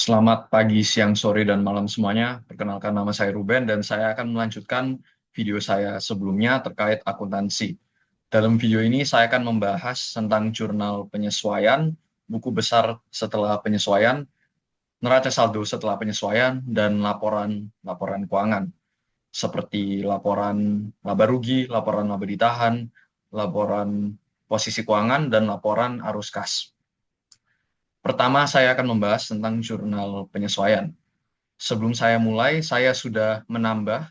Selamat pagi, siang, sore, dan malam semuanya. Perkenalkan, nama saya Ruben dan saya akan melanjutkan video saya sebelumnya terkait akuntansi. Dalam video ini saya akan membahas tentang jurnal penyesuaian, buku besar setelah penyesuaian, neraca saldo setelah penyesuaian, dan laporan keuangan seperti laporan laba rugi, laporan laba ditahan, laporan posisi keuangan, dan laporan arus kas. Pertama, saya akan membahas tentang jurnal penyesuaian. Sebelum saya mulai, saya sudah menambah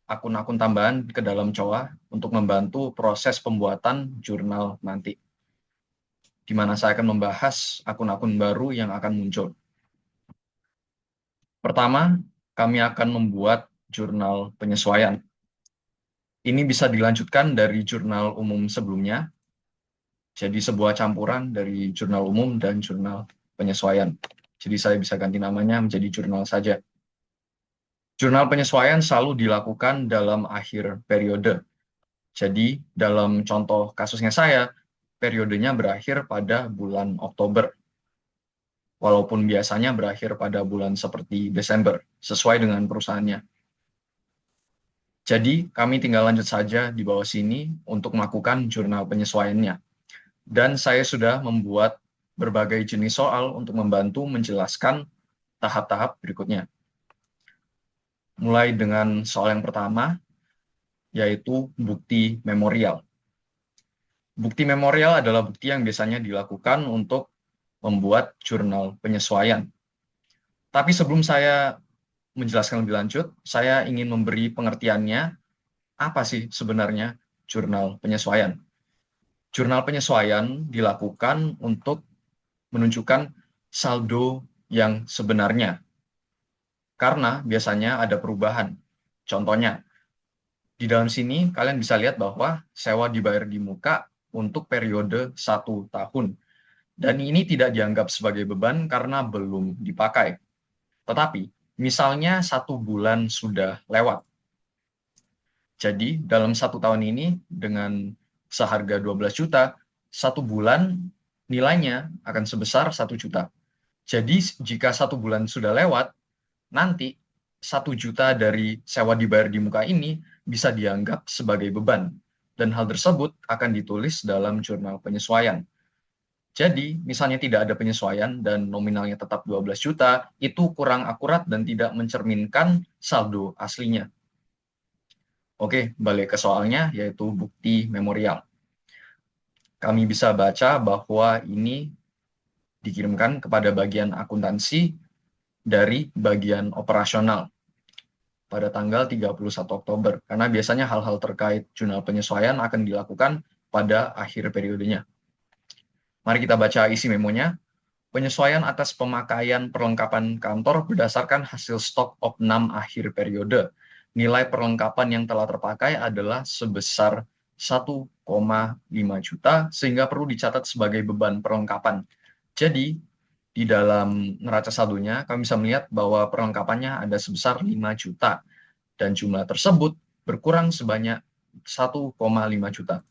akun-akun tambahan ke dalam COA untuk membantu proses pembuatan jurnal nanti, di mana saya akan membahas akun-akun baru yang akan muncul. Pertama, kami akan membuat jurnal penyesuaian. Ini bisa dilanjutkan dari jurnal umum sebelumnya, jadi sebuah campuran dari jurnal umum dan jurnal penyesuaian. Jadi saya bisa ganti namanya menjadi jurnal saja. Jurnal penyesuaian selalu dilakukan dalam akhir periode. Jadi dalam contoh kasusnya saya, periodenya berakhir pada bulan Oktober, walaupun biasanya berakhir pada bulan seperti Desember, sesuai dengan perusahaannya. Jadi kami tinggal lanjut saja di bawah sini untuk melakukan jurnal penyesuaiannya. Dan saya sudah membuat berbagai jenis soal untuk membantu menjelaskan tahap-tahap berikutnya. Mulai dengan soal yang pertama, yaitu bukti memorial. Bukti memorial adalah bukti yang biasanya dilakukan untuk membuat jurnal penyesuaian. Tapi sebelum saya menjelaskan lebih lanjut, saya ingin memberi pengertiannya apa sih sebenarnya jurnal penyesuaian. Jurnal penyesuaian dilakukan untuk menunjukkan saldo yang sebenarnya, karena biasanya ada perubahan. Contohnya, di dalam sini kalian bisa lihat bahwa sewa dibayar di muka untuk periode 1 tahun. Dan ini tidak dianggap sebagai beban karena belum dipakai. Tetapi, misalnya 1 bulan sudah lewat. Jadi, dalam 1 tahun ini, dengan seharga 12 juta, 1 bulan nilainya akan sebesar 1 juta. Jadi, jika 1 bulan sudah lewat, nanti 1 juta dari sewa dibayar di muka ini bisa dianggap sebagai beban. Dan hal tersebut akan ditulis dalam jurnal penyesuaian. Jadi, misalnya tidak ada penyesuaian dan nominalnya tetap 12 juta, itu kurang akurat dan tidak mencerminkan saldo aslinya. Oke, balik ke soalnya, yaitu bukti memorial. Kami bisa baca bahwa ini dikirimkan kepada bagian akuntansi dari bagian operasional pada tanggal 31 Oktober, karena biasanya hal-hal terkait jurnal penyesuaian akan dilakukan pada akhir periodenya. Mari kita baca isi memonya. Penyesuaian atas pemakaian perlengkapan kantor berdasarkan hasil stok opnam akhir periode. Nilai perlengkapan yang telah terpakai adalah sebesar 1,5 juta, sehingga perlu dicatat sebagai beban perlengkapan. Jadi, di dalam neraca saldonya, kami bisa melihat bahwa perlengkapannya ada sebesar 5 juta, dan jumlah tersebut berkurang sebanyak 1,5 juta.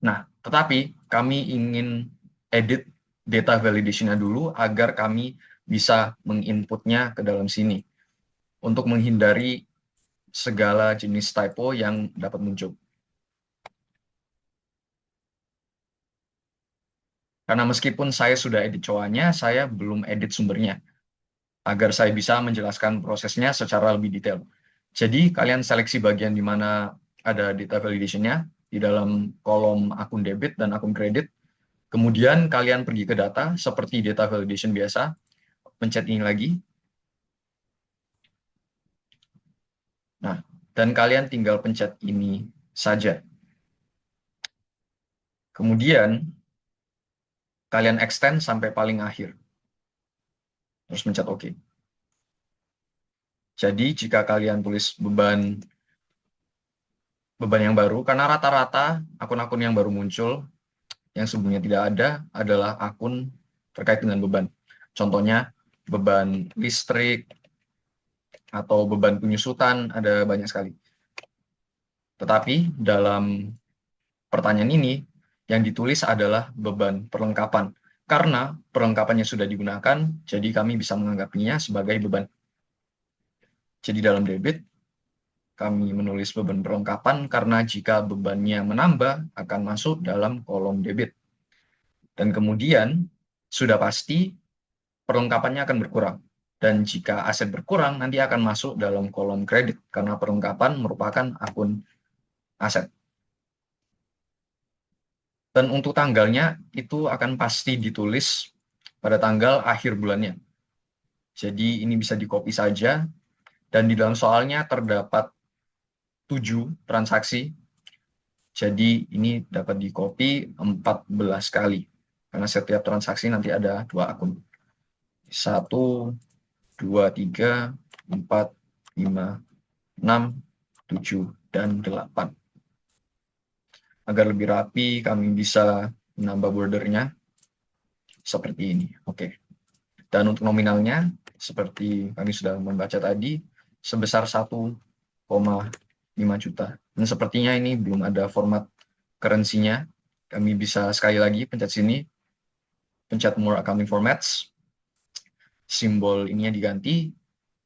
Nah, tetapi kami ingin edit data validation-nya dulu agar kami bisa menginputnya ke dalam sini untuk menghindari segala jenis typo yang dapat muncul. Karena meskipun saya sudah edit COA-nya, saya belum edit sumbernya agar saya bisa menjelaskan prosesnya secara lebih detail. Jadi kalian seleksi bagian di mana ada data validation-nya di dalam kolom akun debit dan akun kredit. Kemudian kalian pergi ke data seperti data validation biasa, pencet ini lagi. Nah, dan kalian tinggal pencet ini saja. Kemudian kalian extend sampai paling akhir. Terus pencet OK. Jadi jika kalian tulis beban yang baru, karena rata-rata akun-akun yang baru muncul yang sebelumnya tidak ada adalah akun terkait dengan beban. Contohnya beban listrik atau beban penyusutan, ada banyak sekali. Tetapi dalam pertanyaan ini, yang ditulis adalah beban perlengkapan. Karena perlengkapannya sudah digunakan, jadi kami bisa menganggapnya sebagai beban. Jadi dalam debit, kami menulis beban perlengkapan karena jika bebannya menambah, akan masuk dalam kolom debit. Dan kemudian, sudah pasti perlengkapannya akan berkurang. Dan jika aset berkurang, nanti akan masuk dalam kolom kredit, karena perlengkapan merupakan akun aset. Dan untuk tanggalnya, itu akan pasti ditulis pada tanggal akhir bulannya. Jadi ini bisa di-copy saja, dan di dalam soalnya terdapat 7 transaksi. Jadi ini dapat di-copy 14 kali, karena setiap transaksi nanti ada 2 akun. 1, 2, 3, 4, 5, 6, 7, dan 8. Agar lebih rapi, kami bisa menambah bordernya seperti ini. Oke. Dan untuk nominalnya, seperti kami sudah membaca tadi, sebesar 1,5 juta. Dan sepertinya ini belum ada format currency-nya. Kami bisa sekali lagi pencet sini, pencet more accounting formats, simbol ininya diganti,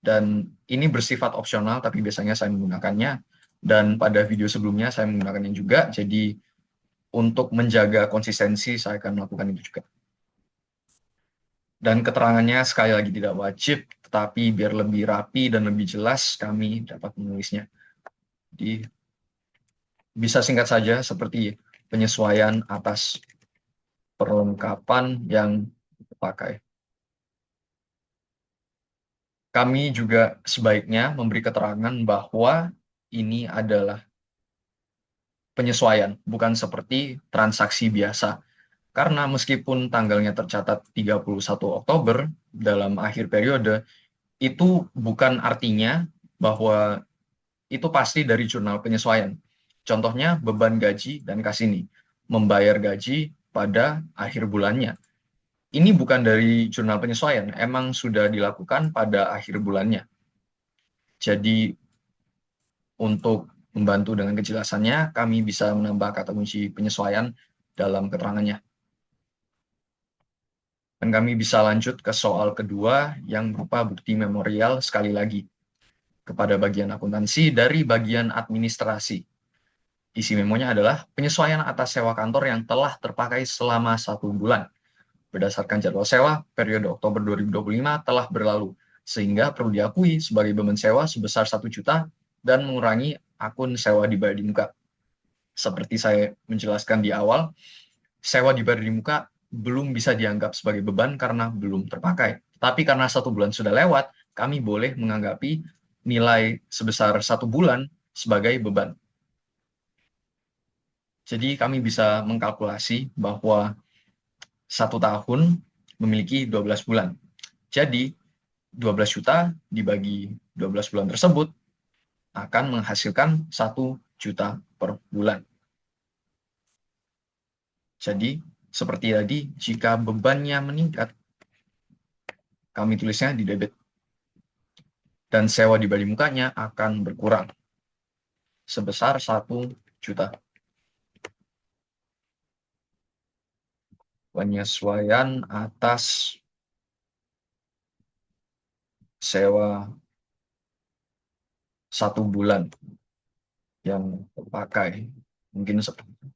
dan ini bersifat opsional, tapi biasanya saya menggunakannya. Dan pada video sebelumnya saya menggunakannya juga, jadi untuk menjaga konsistensi saya akan melakukan itu juga. Dan keterangannya sekali lagi tidak wajib, tetapi biar lebih rapi dan lebih jelas kami dapat menulisnya. Jadi bisa singkat saja seperti penyesuaian atas perlengkapan yang dipakai. Kami juga sebaiknya memberi keterangan bahwa ini adalah penyesuaian, bukan seperti transaksi biasa. Karena meskipun tanggalnya tercatat 31 Oktober dalam akhir periode, itu bukan artinya bahwa itu pasti dari jurnal penyesuaian. Contohnya beban gaji dan kas ini, membayar gaji pada akhir bulannya. Ini bukan dari jurnal penyesuaian, emang sudah dilakukan pada akhir bulannya. Jadi untuk membantu dengan kejelasannya, kami bisa menambah kata kunci penyesuaian dalam keterangannya. Dan kami bisa lanjut ke soal kedua yang berupa bukti memorial sekali lagi kepada bagian akuntansi dari bagian administrasi. Isi memonya adalah penyesuaian atas sewa kantor yang telah terpakai selama 1 bulan. Berdasarkan jadwal sewa, periode Oktober 2025 telah berlalu, sehingga perlu diakui sebagai beban sewa sebesar 1 juta dan mengurangi akun sewa dibayar di muka. Seperti saya menjelaskan di awal, sewa dibayar di muka belum bisa dianggap sebagai beban karena belum terpakai. Tapi karena 1 bulan sudah lewat, kami boleh menganggapi nilai sebesar 1 bulan sebagai beban. Jadi kami bisa mengkalkulasi bahwa 1 tahun memiliki 12 bulan. Jadi 12 juta dibagi 12 bulan tersebut akan menghasilkan 1 juta per bulan. Jadi seperti tadi, jika bebannya meningkat, kami tulisnya di debit. Dan sewa di balik mukanya akan berkurang sebesar 1 juta. Penyesuaian atas sewa 1 bulan yang terpakai. Mungkin seperti itu.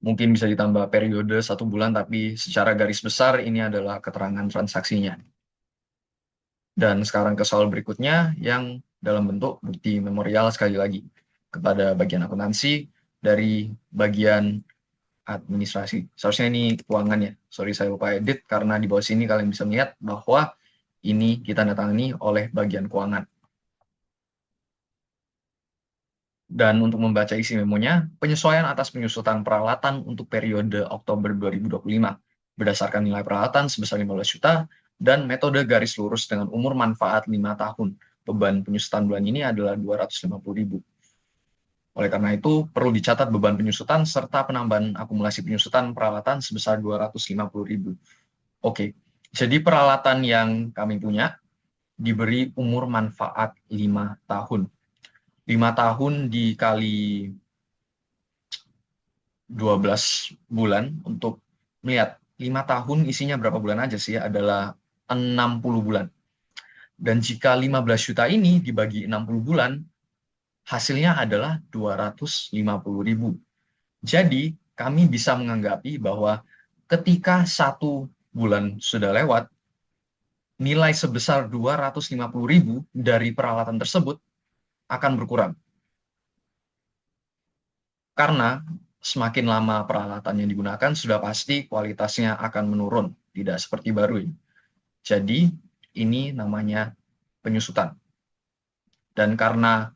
Mungkin bisa ditambah periode 1 bulan, tapi secara garis besar ini adalah keterangan transaksinya. Dan sekarang ke soal berikutnya yang dalam bentuk bukti memorial sekali lagi kepada bagian akuntansi dari bagian administrasi. Seharusnya ini keuangan ya. Sorry saya lupa edit karena di bawah sini kalian bisa melihat bahwa ini ditandatangani oleh bagian keuangan. Dan untuk membaca isi memonya, penyesuaian atas penyusutan peralatan untuk periode Oktober 2025 berdasarkan nilai peralatan sebesar 15 juta dan metode garis lurus dengan umur manfaat 5 tahun. Beban penyusutan bulan ini adalah 250.000. Oleh karena itu, perlu dicatat beban penyusutan serta penambahan akumulasi penyusutan peralatan sebesar 250.000. Oke, jadi peralatan yang kami punya diberi umur manfaat 5 tahun. 5 tahun dikali 12 bulan untuk melihat 5 tahun isinya berapa bulan aja sih, adalah 60 bulan. Dan jika 15 juta ini dibagi 60 bulan, hasilnya adalah 250.000. Jadi, kami bisa menganggapi bahwa ketika 1 bulan sudah lewat, nilai sebesar 250.000 dari peralatan tersebut akan berkurang. Karena semakin lama peralatan yang digunakan, sudah pasti kualitasnya akan menurun, tidak seperti baru ini. Jadi, ini namanya penyusutan. Dan karena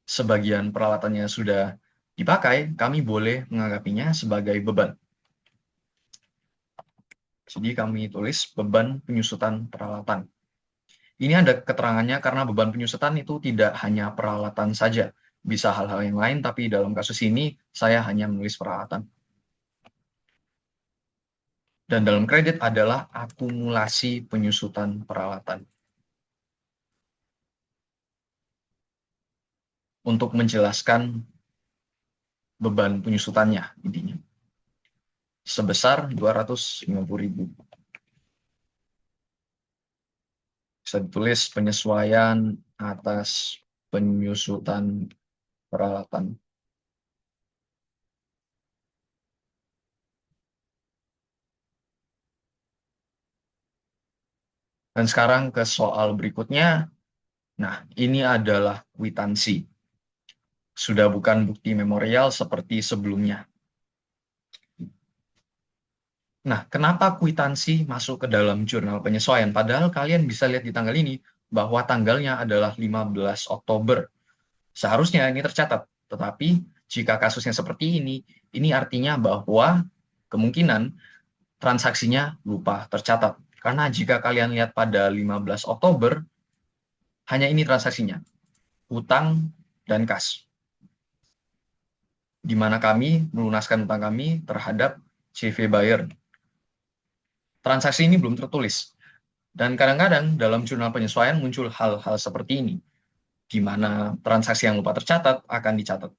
sebagian peralatannya sudah dipakai, kami boleh menganggapinya sebagai beban. Jadi kami tulis beban penyusutan peralatan. Ini ada keterangannya karena beban penyusutan itu tidak hanya peralatan saja. Bisa hal-hal yang lain, tapi dalam kasus ini saya hanya menulis peralatan. Dan dalam kredit adalah akumulasi penyusutan peralatan. Untuk menjelaskan beban penyusutannya, intinya. Sebesar 250.000. Bisa ditulis penyesuaian atas penyusutan peralatan. Dan sekarang ke soal berikutnya. Nah, ini adalah kwitansi. Sudah bukan bukti memorial seperti sebelumnya. Nah, kenapa kwitansi masuk ke dalam jurnal penyesuaian? Padahal kalian bisa lihat di tanggal ini bahwa tanggalnya adalah 15 Oktober. Seharusnya ini tercatat. Tetapi jika kasusnya seperti ini artinya bahwa kemungkinan transaksinya lupa tercatat. Karena jika kalian lihat pada 15 Oktober, hanya ini transaksinya, utang dan kas. Di mana kami melunaskan utang kami terhadap CV buyer. Transaksi ini belum tertulis. Dan kadang-kadang dalam jurnal penyesuaian muncul hal-hal seperti ini, di mana transaksi yang lupa tercatat akan dicatat.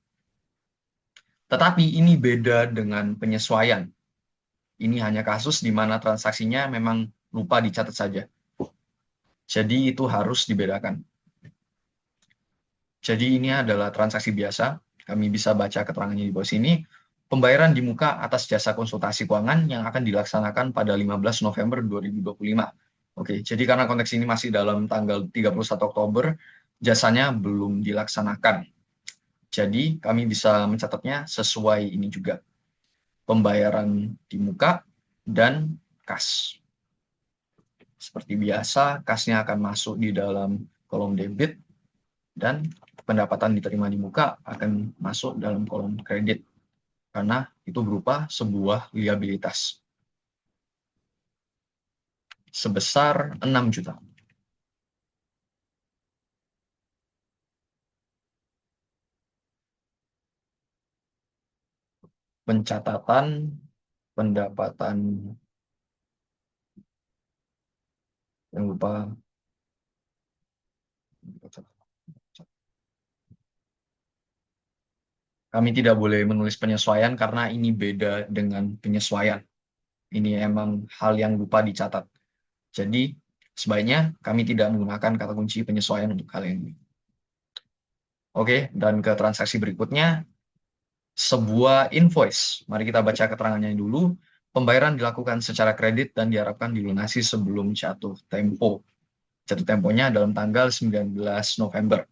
Tetapi ini beda dengan penyesuaian. Ini hanya kasus di mana transaksinya memang lupa dicatat saja. Jadi itu harus dibedakan. Jadi ini adalah transaksi biasa. Kami bisa baca keterangannya di bawah sini. Pembayaran di muka atas jasa konsultasi keuangan yang akan dilaksanakan pada 15 November 2025. Oke, jadi karena konteks ini masih dalam tanggal 31 Oktober, jasanya belum dilaksanakan. Jadi kami bisa mencatatnya sesuai ini juga. Pembayaran di muka dan kas. Seperti biasa, kasnya akan masuk di dalam kolom debit dan pendapatan diterima di muka akan masuk dalam kolom kredit. Karena itu berupa sebuah liabilitas. Sebesar 6 juta. Pencatatan pendapatan yang berupa kami tidak boleh menulis penyesuaian karena ini beda dengan penyesuaian. Ini emang hal yang lupa dicatat. Jadi sebaiknya kami tidak menggunakan kata kunci penyesuaian untuk hal ini. Oke, dan ke transaksi berikutnya, sebuah invoice. Mari kita baca keterangannya dulu. Pembayaran dilakukan secara kredit dan diharapkan dilunasi sebelum jatuh tempo. Jatuh temponya dalam tanggal 19 November.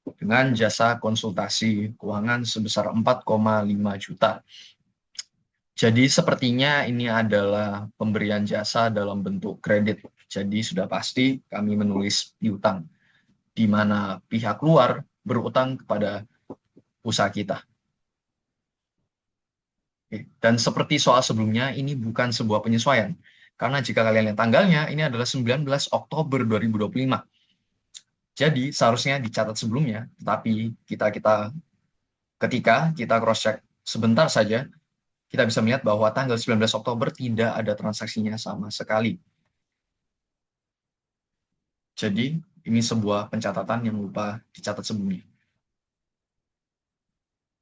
Dengan jasa konsultasi keuangan sebesar 4,5 juta. Jadi sepertinya ini adalah pemberian jasa dalam bentuk kredit. Jadi sudah pasti kami menulis piutang, di mana pihak luar berutang kepada usaha kita. Dan seperti soal sebelumnya, ini bukan sebuah penyesuaian. Karena jika kalian lihat tanggalnya, ini adalah 19 Oktober 2025. Jadi seharusnya dicatat sebelumnya, tetapi ketika kita cross-check sebentar saja, kita bisa melihat bahwa tanggal 19 Oktober tidak ada transaksinya sama sekali. Jadi Ini sebuah pencatatan yang lupa dicatat sebelumnya.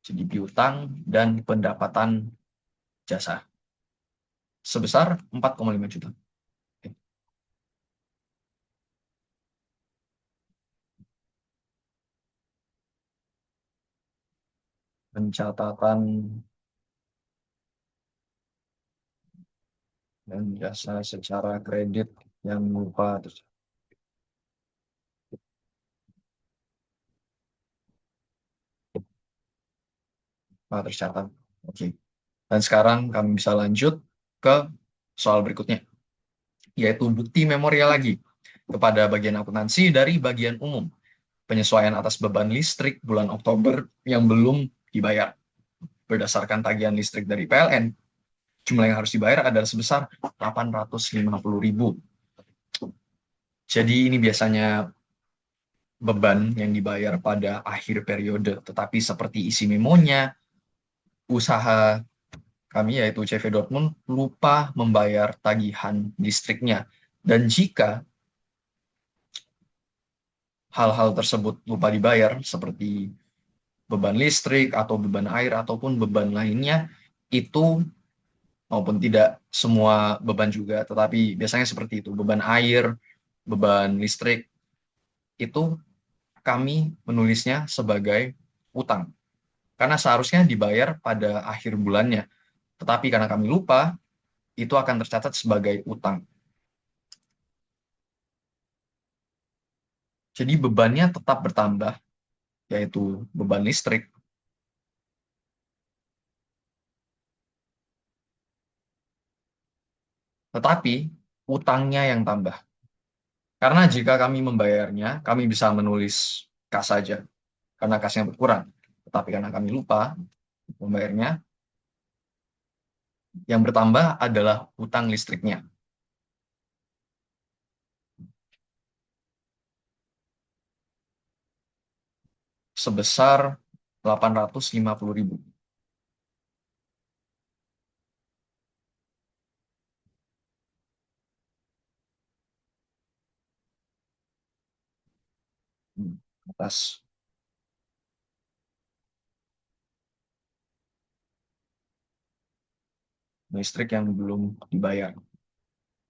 Jadi piutang dan pendapatan jasa sebesar 4,5 juta. Pencatatan dan jasa secara kredit yang lupa tercatat. Oke. Dan sekarang kami bisa lanjut ke soal berikutnya, yaitu bukti memorial lagi kepada bagian akuntansi dari bagian umum. Penyesuaian atas beban listrik bulan Oktober yang belum dibayar. Berdasarkan tagihan listrik dari PLN, jumlah yang harus dibayar adalah sebesar 850.000. Jadi ini biasanya beban yang dibayar pada akhir periode, tetapi seperti isi memonya, usaha kami yaitu CV Dortmund lupa membayar tagihan listriknya. Dan jika hal-hal tersebut lupa dibayar, seperti beban listrik atau beban air ataupun beban lainnya, itu maupun tidak semua beban juga, tetapi biasanya seperti itu, beban air, beban listrik, itu kami menulisnya sebagai utang. Karena seharusnya dibayar pada akhir bulannya. Tetapi karena kami lupa, itu akan tercatat sebagai utang. Jadi bebannya tetap bertambah, yaitu beban listrik, tetapi utangnya yang tambah. Karena jika kami membayarnya, kami bisa menulis kas saja, karena kasnya berkurang. Tetapi karena kami lupa membayarnya, yang bertambah adalah utang listriknya. Sebesar 850.000. Atas listrik yang belum dibayar.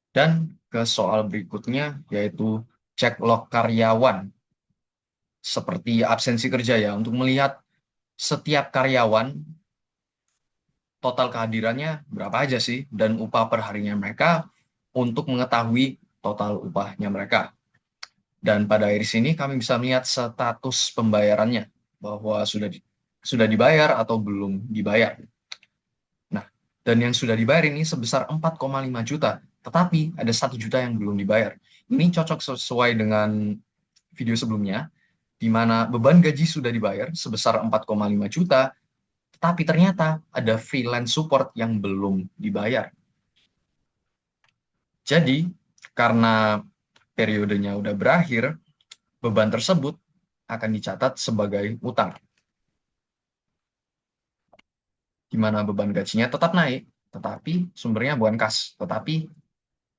Dan ke soal berikutnya, yaitu cek log karyawan, seperti absensi kerja ya, untuk melihat setiap karyawan total kehadirannya berapa aja sih, dan upah per harinya mereka, untuk mengetahui total upahnya mereka. Dan pada iris ini kami bisa melihat status pembayarannya, bahwa sudah dibayar atau belum dibayar. Nah, dan yang sudah dibayar ini sebesar 4,5 juta, tetapi ada 1 juta yang belum dibayar. Ini cocok sesuai dengan video sebelumnya, di mana beban gaji sudah dibayar sebesar 4,5 juta, tetapi ternyata ada freelance support yang belum dibayar. Jadi, karena periodenya udah berakhir, beban tersebut akan dicatat sebagai utang, di mana beban gajinya tetap naik, tetapi sumbernya bukan kas, tetapi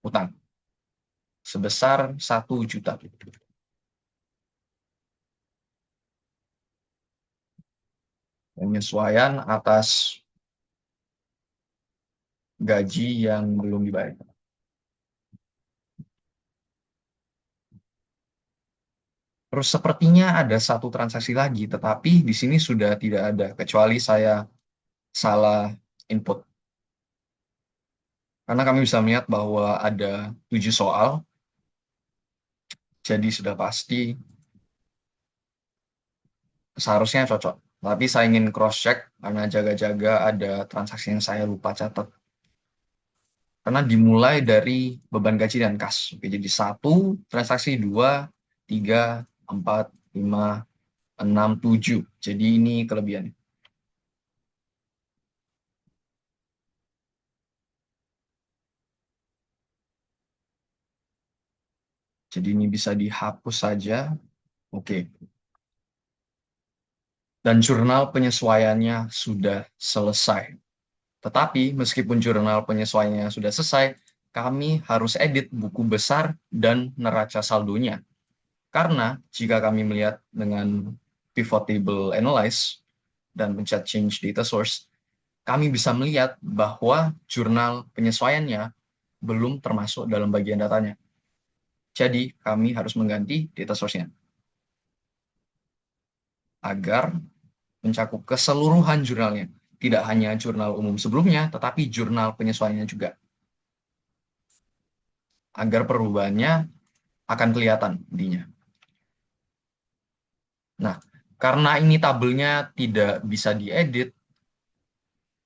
utang, sebesar 1 juta. Penyesuaian atas gaji yang belum dibayar. Terus sepertinya ada satu transaksi lagi, tetapi di sini sudah tidak ada, kecuali saya salah input. Karena kami bisa melihat bahwa ada 7 soal, jadi sudah pasti seharusnya cocok. Tapi saya ingin cross-check karena jaga-jaga ada transaksi yang saya lupa catat. Karena dimulai dari beban gaji dan kas. Oke, jadi 1, transaksi 2, 3, 4, 5, 6, 7. Jadi ini kelebihannya. Jadi ini bisa dihapus saja. Oke. Dan jurnal penyesuaiannya sudah selesai. Tetapi meskipun jurnal penyesuaiannya sudah selesai, kami harus edit buku besar dan neraca saldonya. Karena jika kami melihat dengan pivot table analyze dan pencet change data source, kami bisa melihat bahwa jurnal penyesuaiannya belum termasuk dalam bagian datanya. Jadi, kami harus mengganti data source-nya agar mencakup keseluruhan jurnalnya. Tidak hanya jurnal umum sebelumnya, tetapi jurnal penyesuaiannya juga. Agar perubahannya akan kelihatan intinya. Nah, karena ini tabelnya tidak bisa diedit,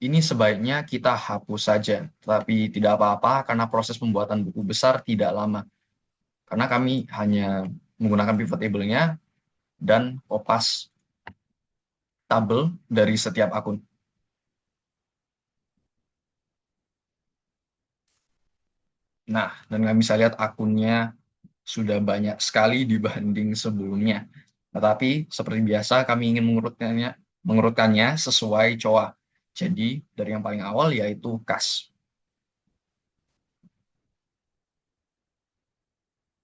ini sebaiknya kita hapus saja. Tapi tidak apa-apa karena proses pembuatan buku besar tidak lama. Karena kami hanya menggunakan pivot table-nya dan kopas tabel dari setiap akun. Nah, dan kami bisa lihat akunnya sudah banyak sekali dibanding sebelumnya. Tetapi seperti biasa kami ingin mengurutkannya sesuai COA. Jadi dari yang paling awal yaitu kas.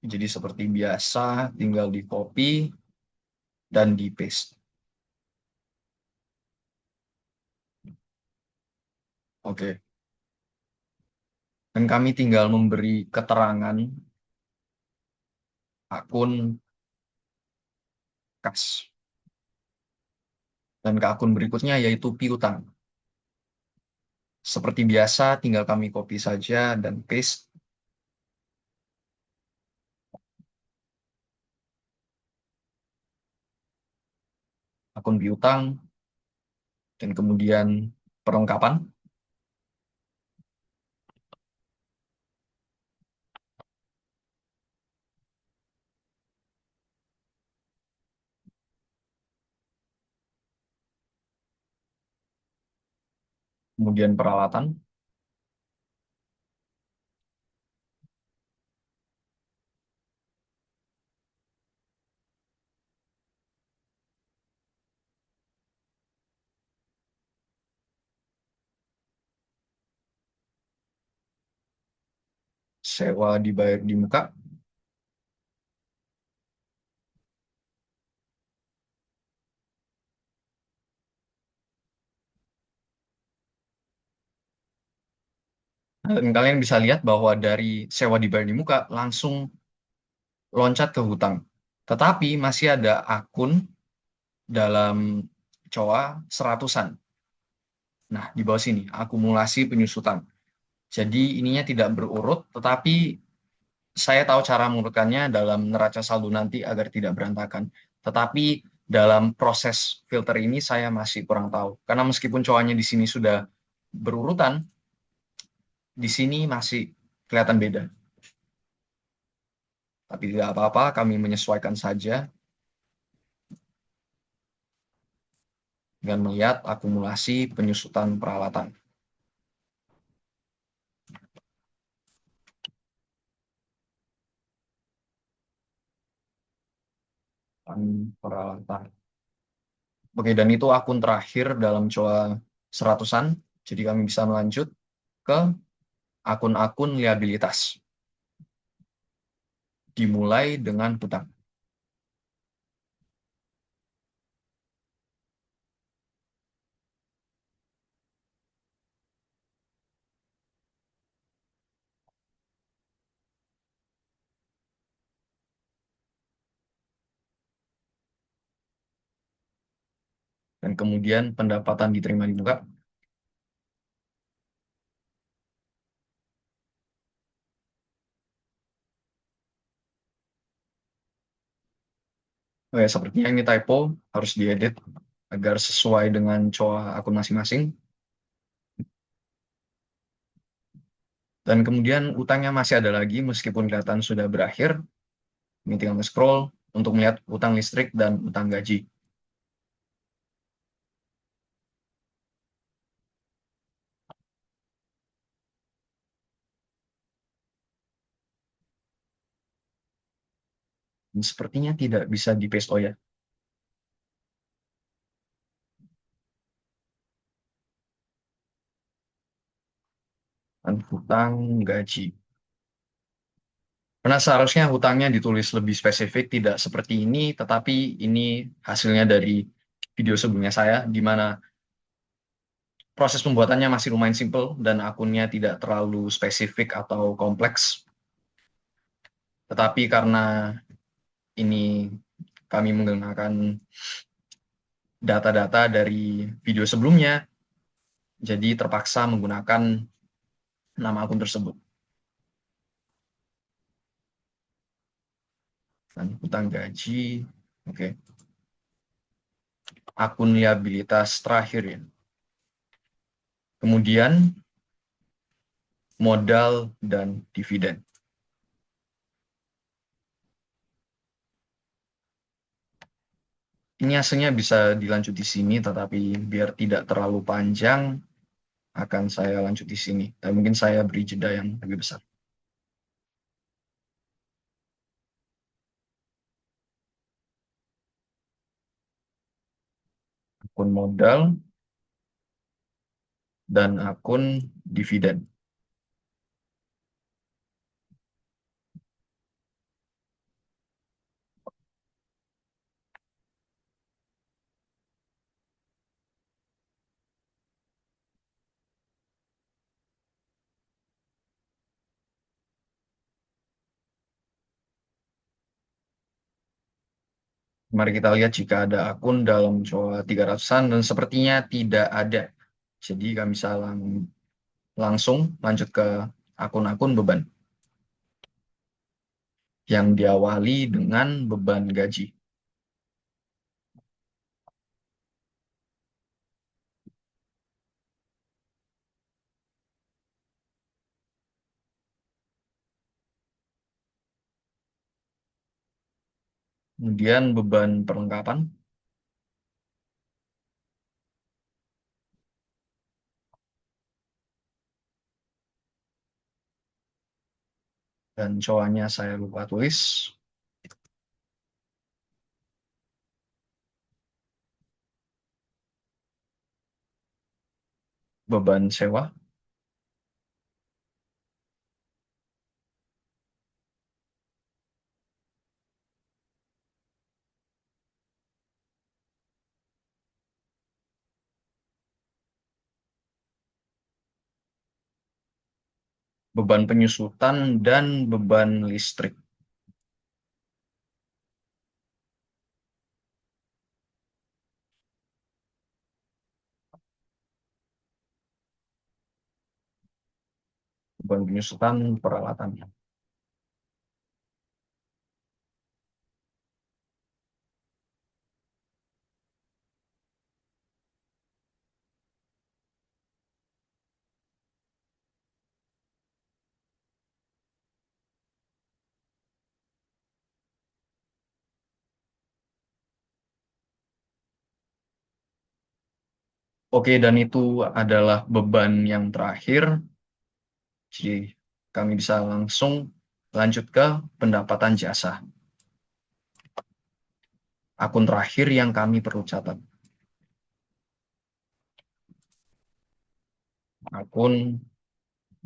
Jadi seperti biasa tinggal di copy dan di paste. Oke. Dan kami tinggal memberi keterangan akun kas. Dan ke akun berikutnya yaitu piutang. Seperti biasa tinggal kami copy saja dan paste akun piutang dan kemudian perlengkapan. Kemudian peralatan. Sewa dibayar di muka. Dan kalian bisa lihat bahwa dari sewa dibayar di muka langsung loncat ke hutang. Tetapi masih ada akun dalam COA seratusan. Nah, di bawah sini, akumulasi penyusutan. Jadi ininya tidak berurut, tetapi saya tahu cara mengurutkannya dalam neraca saldo nanti agar tidak berantakan. Tetapi dalam proses filter ini saya masih kurang tahu. Karena meskipun COA-nya di sini sudah berurutan, di sini masih kelihatan beda. Tapi tidak apa-apa, kami menyesuaikan saja dengan melihat akumulasi penyusutan peralatan. Peralatan. Oke, dan itu akun terakhir dalam COA seratusan. Jadi kami bisa melanjut ke akun-akun liabilitas. Dimulai dengan hutang. Dan kemudian pendapatan diterima di muka. Oke, sepertinya ini typo, harus diedit agar sesuai dengan COA akun masing-masing. Dan kemudian utangnya masih ada lagi meskipun kelihatan sudah berakhir. Ini tinggal scroll untuk melihat utang listrik dan utang gaji. Dan sepertinya tidak bisa di paste. Oh ya, dan utang gaji. Karena seharusnya hutangnya ditulis lebih spesifik, tidak seperti ini, tetapi ini hasilnya dari video sebelumnya saya, di mana proses pembuatannya masih lumayan simple dan akunnya tidak terlalu spesifik atau kompleks. Tetapi karena ini kami menggunakan data-data dari video sebelumnya, jadi terpaksa menggunakan nama akun tersebut. Dan hutang gaji, oke. Akun liabilitas terakhir ya. Kemudian modal dan dividen. Ini hasilnya bisa dilanjut di sini, tetapi biar tidak terlalu panjang, akan saya lanjut di sini. Dan mungkin saya beri jeda yang lebih besar. Akun modal dan akun dividen. Mari kita lihat jika ada akun dalam coba 300-an dan sepertinya tidak ada. Jadi kami bisa langsung lanjut ke akun-akun beban yang diawali dengan beban gaji. Kemudian beban perlengkapan dan cowoknya saya lupa tulis. Beban sewa, beban penyusutan, dan beban listrik. Beban penyusutan peralatan. Oke, dan itu adalah beban yang terakhir. Jadi kami bisa langsung lanjut ke pendapatan jasa. Akun terakhir yang kami perlu catat. Akun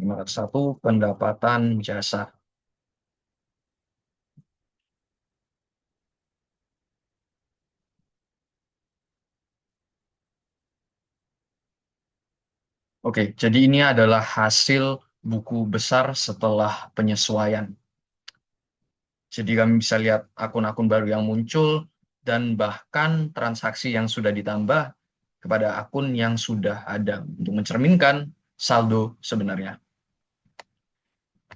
501 pendapatan jasa. Oke, jadi ini adalah hasil buku besar setelah penyesuaian. Jadi kami bisa lihat akun-akun baru yang muncul dan bahkan transaksi yang sudah ditambah kepada akun yang sudah ada untuk mencerminkan saldo sebenarnya.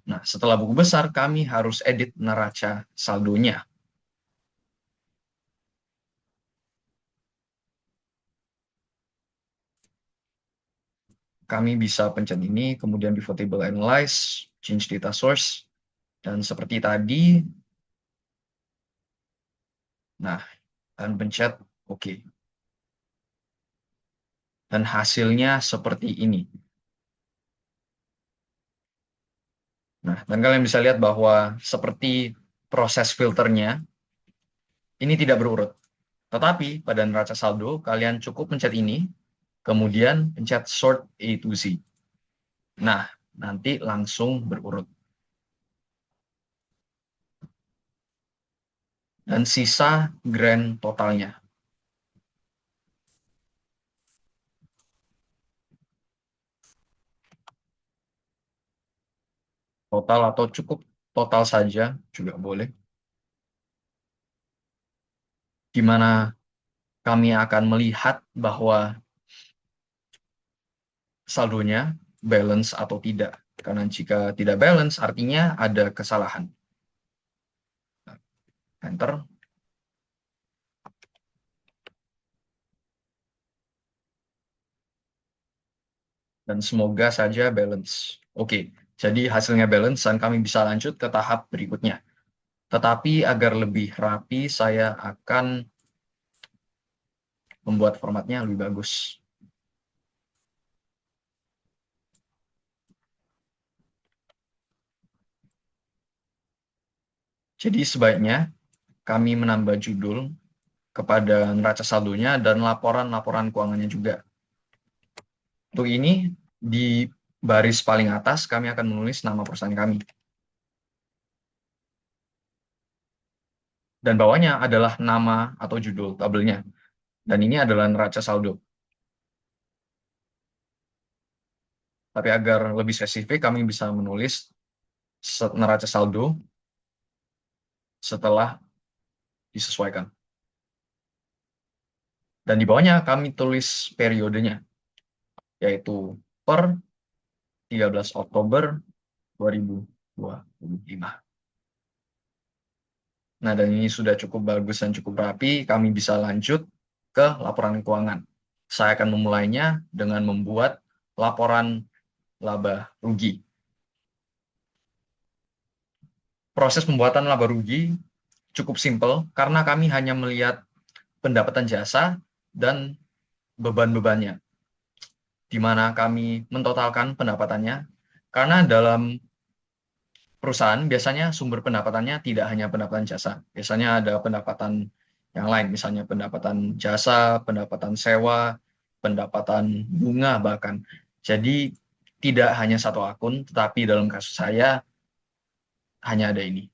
Nah, setelah buku besar, kami harus edit neraca saldonya. Kami bisa pencet ini, kemudian pivot table analyze, change data source, dan seperti tadi, nah, dan pencet OK. Dan hasilnya seperti ini. Nah, dan kalian bisa lihat bahwa seperti proses filternya, ini tidak berurut. Tetapi pada neraca saldo, kalian cukup pencet ini, kemudian pencet sort A to Z. Nah, nanti langsung berurut. dan sisa grand totalnya. Total atau cukup total saja juga boleh. Di mana kami akan melihat bahwa saldonya balance atau tidak. Karena jika tidak balance, artinya ada kesalahan. Enter. Dan semoga saja balance. Oke, jadi hasilnya balance dan kami bisa lanjut ke tahap berikutnya. Tetapi agar lebih rapi, saya akan membuat formatnya lebih bagus. Jadi sebaiknya kami menambah judul kepada neraca saldonya dan laporan-laporan keuangannya juga. Untuk ini, di baris paling atas kami akan menulis nama perusahaan kami. Dan bawahnya adalah nama atau judul tabelnya. Dan ini adalah neraca saldo. Tapi agar lebih spesifik, kami bisa menulis neraca saldo setelah disesuaikan. Dan di bawahnya kami tulis periodenya, yaitu per 13 Oktober 2025. Nah, dan ini sudah cukup bagus dan cukup rapi, kami bisa lanjut ke laporan keuangan. Saya akan memulainya dengan membuat laporan laba rugi. Proses pembuatan laba rugi cukup simpel karena kami hanya melihat pendapatan jasa dan beban-bebannya, di mana kami mentotalkan pendapatannya, karena dalam perusahaan biasanya sumber pendapatannya tidak hanya pendapatan jasa, biasanya ada pendapatan yang lain, misalnya pendapatan jasa, pendapatan sewa, pendapatan bunga bahkan. Jadi tidak hanya satu akun, tetapi dalam kasus saya hanya ada ini.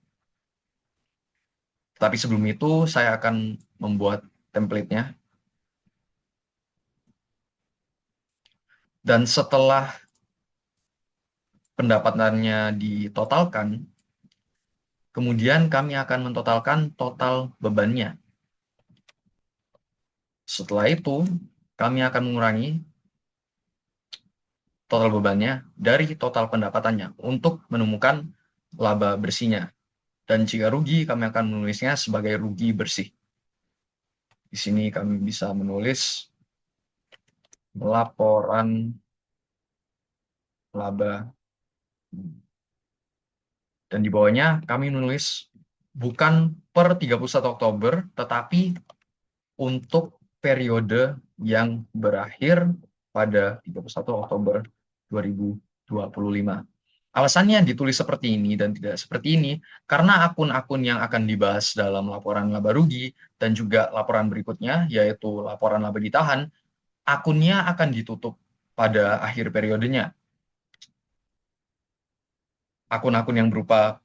Tapi sebelum itu saya akan membuat template-nya. Dan setelah pendapatannya ditotalkan, kemudian kami akan mentotalkan total bebannya. Setelah itu, kami akan mengurangi total bebannya dari total pendapatannya untuk menemukan laba bersihnya. Dan jika rugi, kami akan menulisnya sebagai rugi bersih. Di sini kami bisa menulis laporan laba. Dan di bawahnya kami menulis bukan per 31 Oktober, tetapi untuk periode yang berakhir pada 31 Oktober 2025. Alasannya ditulis seperti ini dan tidak seperti ini, karena akun-akun yang akan dibahas dalam laporan laba rugi dan juga laporan berikutnya, yaitu laporan laba ditahan, akunnya akan ditutup pada akhir periodenya. Akun-akun yang berupa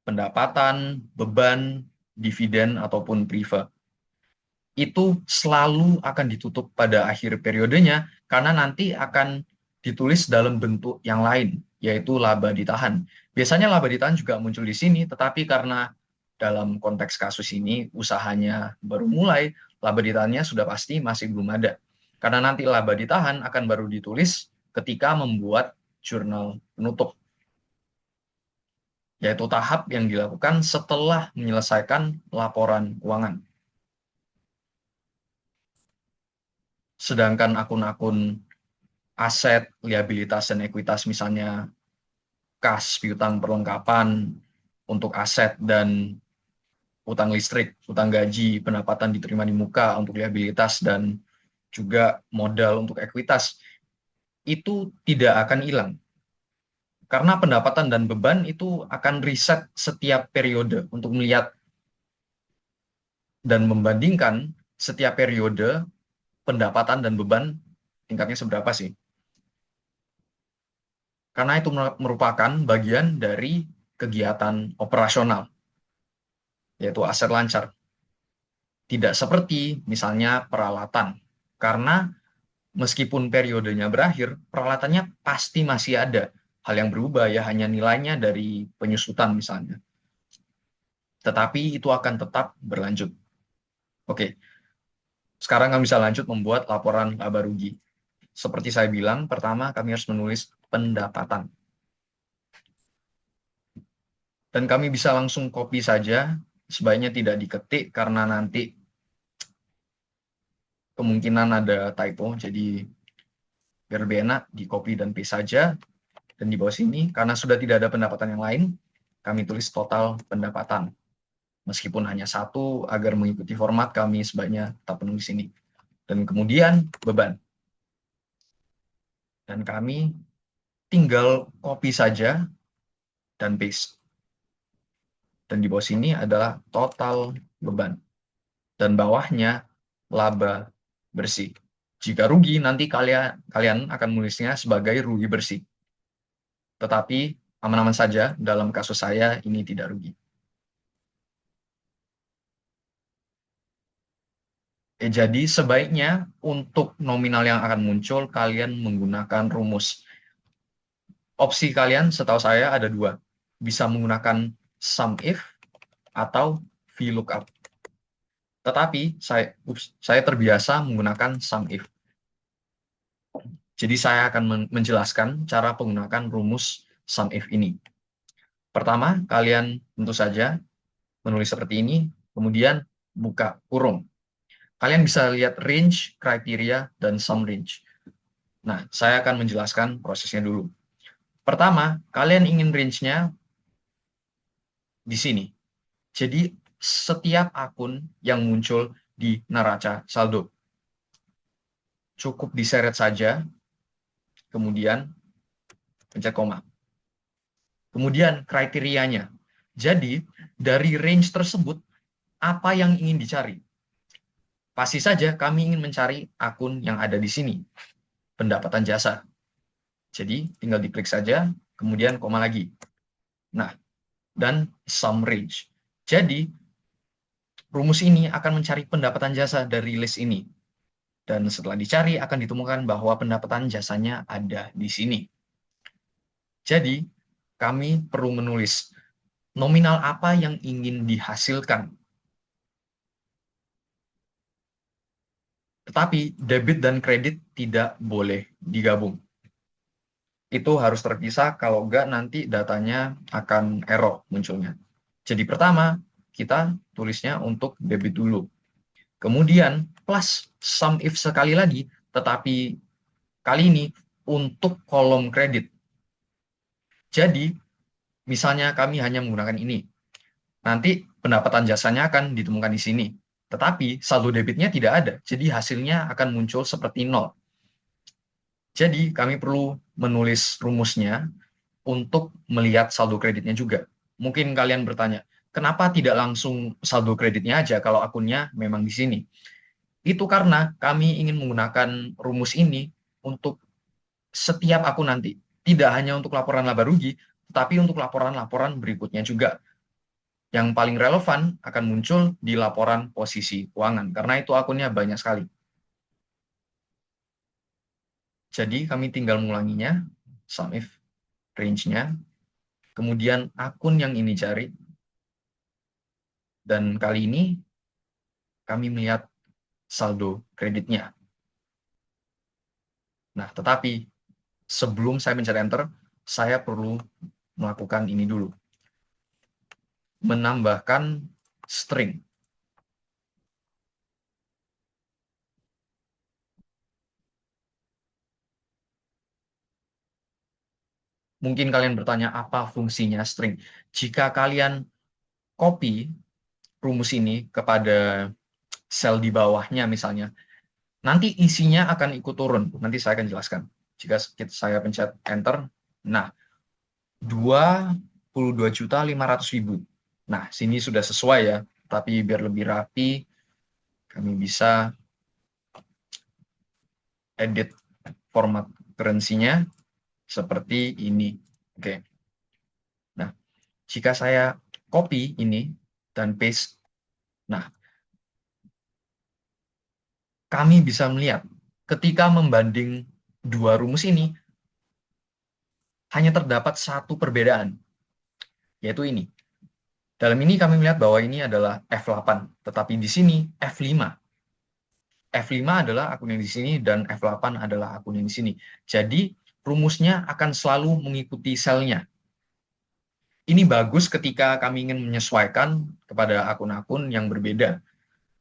pendapatan, beban, dividen, ataupun priva. Itu selalu akan ditutup pada akhir periodenya, karena nanti akan ditulis dalam bentuk yang lain, yaitu laba ditahan. Biasanya laba ditahan juga muncul di sini, tetapi karena dalam konteks kasus ini usahanya baru mulai, laba ditahannya sudah pasti masih belum ada. Karena nanti laba ditahan akan baru ditulis ketika membuat jurnal penutup, yaitu tahap yang dilakukan setelah menyelesaikan laporan keuangan. Sedangkan akun-akun aset, liabilitas, dan ekuitas, misalnya kas, piutang perlengkapan untuk aset dan utang listrik, utang gaji, pendapatan diterima di muka untuk liabilitas, dan juga modal untuk ekuitas, itu tidak akan hilang. Karena pendapatan dan beban itu akan riset setiap periode untuk melihat dan membandingkan setiap periode pendapatan dan beban tingkatnya seberapa sih. Karena itu merupakan bagian dari kegiatan operasional, yaitu aset lancar. Tidak seperti misalnya peralatan. Karena meskipun periodenya berakhir, peralatannya pasti masih ada. Hal yang berubah ya hanya nilainya dari penyusutan misalnya. Tetapi itu akan tetap berlanjut. Oke, sekarang kami bisa lanjut membuat laporan laba rugi. Seperti saya bilang, pertama kami harus menulis pendapatan. Dan kami bisa langsung copy saja, sebaiknya tidak diketik karena nanti kemungkinan ada typo, jadi biar lebih enak di copy dan paste saja. Dan di bawah sini, karena sudah tidak ada pendapatan yang lain, kami tulis total pendapatan. Meskipun hanya satu, agar mengikuti format kami sebaiknya tetap menulis ini. Dan kemudian beban. Dan kami tinggal copy saja dan paste. Dan di bawah sini adalah total beban. Dan bawahnya laba bersih. Jika rugi, nanti kalian akan menulisnya sebagai rugi bersih. Tetapi aman-aman saja, dalam kasus saya ini tidak rugi. Jadi sebaiknya untuk nominal yang akan muncul, kalian menggunakan rumus. Opsi kalian setahu saya ada dua. Bisa menggunakan SUMIF atau VLOOKUP. Tetapi saya terbiasa menggunakan SUMIF. Jadi saya akan menjelaskan cara penggunaan rumus SUMIF ini. Pertama, kalian tentu saja menulis seperti ini, kemudian buka kurung. Kalian bisa lihat range, kriteria, dan sum range. Nah, saya akan menjelaskan prosesnya dulu. Pertama, kalian ingin range-nya di sini. Jadi, setiap akun yang muncul di neraca saldo. Cukup diseret saja, kemudian pencet koma. Kemudian kriterianya. Jadi, dari range tersebut, apa yang ingin dicari? Pasti saja kami ingin mencari akun yang ada di sini, pendapatan jasa. Jadi, tinggal diklik saja, kemudian koma lagi. Nah, dan sum range. Jadi, rumus ini akan mencari pendapatan jasa dari list ini. Dan setelah dicari, akan ditemukan bahwa pendapatan jasanya ada di sini. Jadi, kami perlu menulis nominal apa yang ingin dihasilkan. Tetapi debit dan kredit tidak boleh digabung. Itu harus terpisah, kalau enggak nanti datanya akan error munculnya. Jadi pertama, kita tulisnya untuk debit dulu. Kemudian plus sum if sekali lagi, tetapi kali ini untuk kolom kredit. Jadi, misalnya kami hanya menggunakan ini. Nanti pendapatan jasanya akan ditemukan di sini. Tetapi saldo debitnya tidak ada. Jadi hasilnya akan muncul seperti nol. Jadi kami perlu menulis rumusnya untuk melihat saldo kreditnya juga. Mungkin kalian bertanya, kenapa tidak langsung saldo kreditnya aja kalau akunnya memang di sini? Itu karena kami ingin menggunakan rumus ini untuk setiap akun nanti. Tidak hanya untuk laporan laba rugi, tetapi untuk laporan-laporan berikutnya juga. Yang paling relevan akan muncul di laporan posisi keuangan, karena itu akunnya banyak sekali. Jadi kami tinggal mengulanginya, SUMIF range-nya, kemudian akun yang ini cari, dan kali ini kami melihat saldo kreditnya. Nah, tetapi sebelum saya mencari enter, saya perlu melakukan ini dulu. Menambahkan string. Mungkin kalian bertanya, apa fungsinya string? Jika kalian copy rumus ini kepada sel di bawahnya misalnya, nanti isinya akan ikut turun. Nanti saya akan jelaskan. Jika saya pencet enter, nah 22.500.000. Nah, sini sudah sesuai ya, tapi biar lebih rapi, kami bisa edit format currency-nya seperti ini. Oke. Nah, jika saya copy ini dan paste, nah, kami bisa melihat ketika membanding dua rumus ini, hanya terdapat satu perbedaan, yaitu ini. Dalam ini kami melihat bahwa ini adalah F8, tetapi di sini F5. F5 adalah akun yang di sini dan F8 adalah akun yang di sini. Jadi rumusnya akan selalu mengikuti selnya. Ini bagus ketika kami ingin menyesuaikan kepada akun-akun yang berbeda.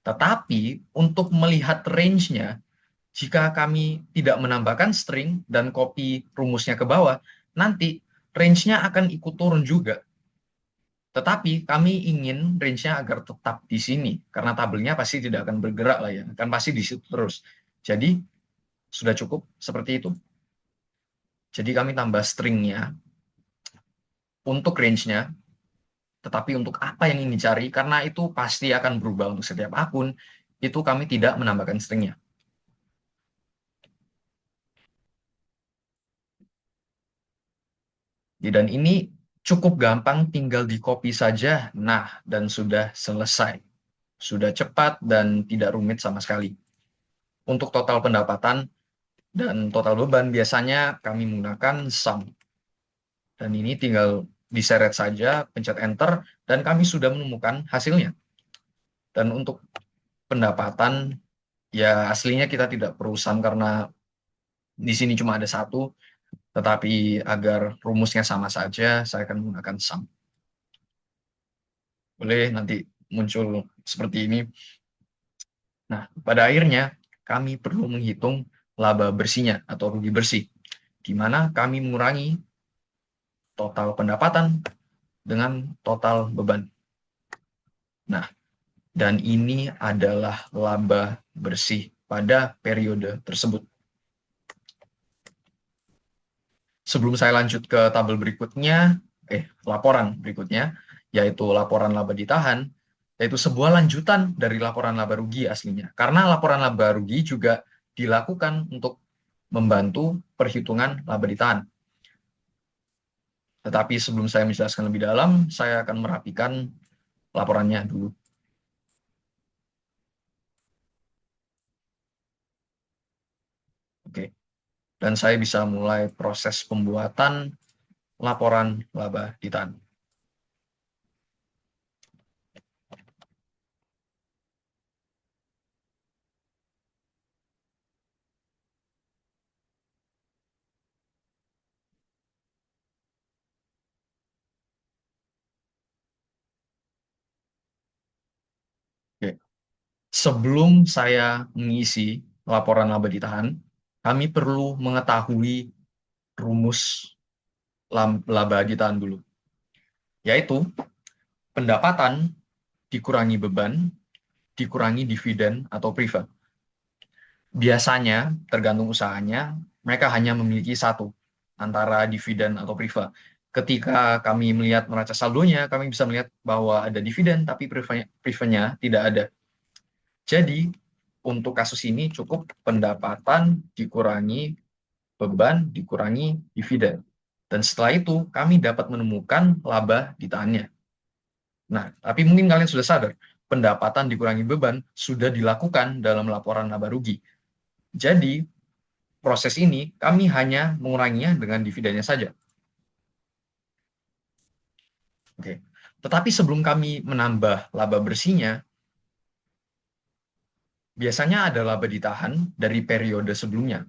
Tetapi untuk melihat range-nya, jika kami tidak menambahkan string dan copy rumusnya ke bawah, nanti range-nya akan ikut turun juga. Tetapi kami ingin range-nya agar tetap di sini, karena tabelnya pasti tidak akan bergerak lah ya, akan pasti di situ terus. Jadi sudah cukup seperti itu. Jadi kami tambah string-nya untuk range-nya, tetapi untuk apa yang ingin dicari, karena itu pasti akan berubah untuk setiap akun, itu kami tidak menambahkan string-nya. Dan ini cukup gampang, tinggal di-copy saja, nah, dan sudah selesai. Sudah cepat dan tidak rumit sama sekali. Untuk total pendapatan dan total beban, biasanya kami menggunakan sum. Dan ini tinggal diseret saja, pencet enter, dan kami sudah menemukan hasilnya. Dan untuk pendapatan, ya aslinya kita tidak perlu sum karena di sini cuma ada satu, tetapi agar rumusnya sama saja, saya akan menggunakan sum. Boleh nanti muncul seperti ini. Nah, pada akhirnya kami perlu menghitung laba bersihnya atau rugi bersih, di mana kami mengurangi total pendapatan dengan total beban. Nah, dan ini adalah laba bersih pada periode tersebut. Sebelum saya lanjut ke tabel berikutnya, laporan berikutnya, yaitu laporan laba ditahan, yaitu sebuah lanjutan dari laporan laba rugi aslinya. Karena laporan laba rugi juga dilakukan untuk membantu perhitungan laba ditahan. Tetapi sebelum saya menjelaskan lebih dalam, saya akan merapikan laporannya dulu. Oke. Dan saya bisa mulai proses pembuatan laporan laba ditahan. Oke. Sebelum saya mengisi laporan laba ditahan, kami perlu mengetahui rumus laba ditahan dulu, yaitu pendapatan dikurangi beban dikurangi dividen atau preferred. Biasanya, tergantung usahanya, mereka hanya memiliki satu, antara dividen atau priva. Ketika kami melihat neraca saldonya, kami bisa melihat bahwa ada dividen, tapi privanya tidak ada. Jadi, untuk kasus ini cukup pendapatan dikurangi beban dikurangi dividen. Dan setelah itu, kami dapat menemukan laba ditahannya. Nah, tapi mungkin kalian sudah sadar, pendapatan dikurangi beban sudah dilakukan dalam laporan laba rugi. Jadi, proses ini kami hanya menguranginya dengan dividennya saja. Oke. Tetapi sebelum kami menambah laba bersihnya, biasanya ada laba ditahan dari periode sebelumnya.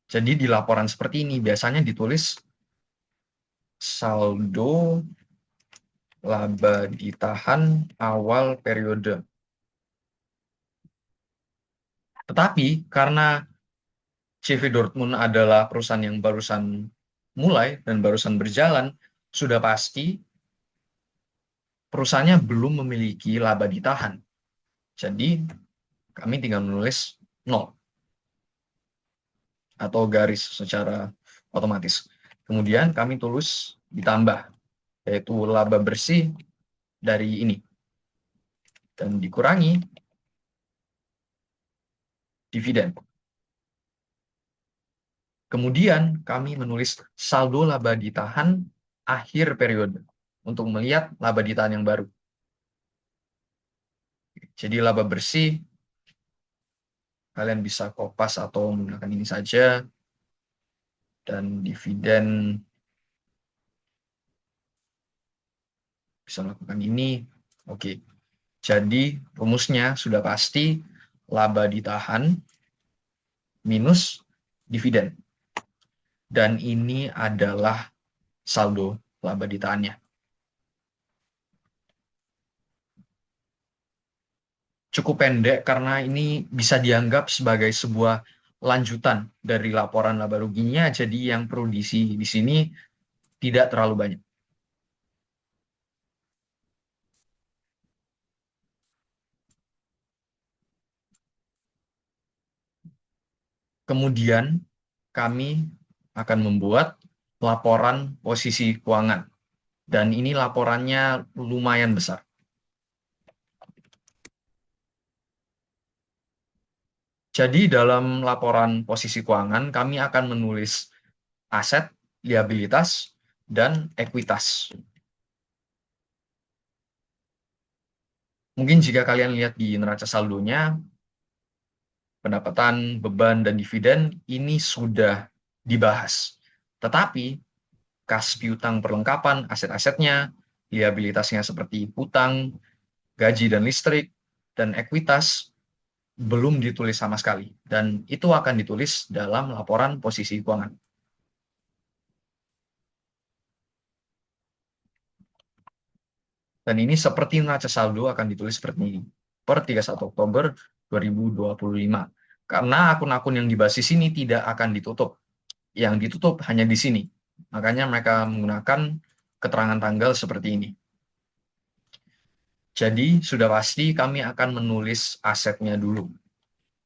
Jadi di laporan seperti ini biasanya ditulis saldo laba ditahan awal periode. Tetapi karena CV Dortmund adalah perusahaan yang barusan mulai dan barusan berjalan, sudah pasti perusahaannya belum memiliki laba ditahan. Jadi kami tinggal menulis 0 atau garis secara otomatis. Kemudian kami tulis ditambah, yaitu laba bersih dari ini. Dan dikurangi dividen. Kemudian kami menulis saldo laba ditahan akhir periode untuk melihat laba ditahan yang baru. Jadi laba bersih kalian bisa kopas atau menggunakan ini saja. Dan dividen bisa melakukan ini. Oke, jadi rumusnya sudah pasti laba ditahan minus dividen. Dan ini adalah saldo laba ditahannya. Cukup pendek karena ini bisa dianggap sebagai sebuah lanjutan dari laporan laba ruginya, jadi yang perlu diisi di sini tidak terlalu banyak. Kemudian kami akan membuat laporan posisi keuangan. Dan ini laporannya lumayan besar. Jadi dalam laporan posisi keuangan, kami akan menulis aset, liabilitas, dan ekuitas. Mungkin jika kalian lihat di neraca saldonya, pendapatan, beban, dan dividen ini sudah dibahas. Tetapi kas piutang perlengkapan aset-asetnya, liabilitasnya seperti hutang, gaji dan listrik, dan ekuitas belum ditulis sama sekali. Dan itu akan ditulis dalam laporan posisi keuangan. Dan ini seperti neraca saldo akan ditulis seperti ini. Per 31 Oktober 2025. Karena akun-akun yang di basis ini tidak akan ditutup. Yang ditutup hanya di sini. Makanya mereka menggunakan keterangan tanggal seperti ini. Jadi sudah pasti kami akan menulis asetnya dulu.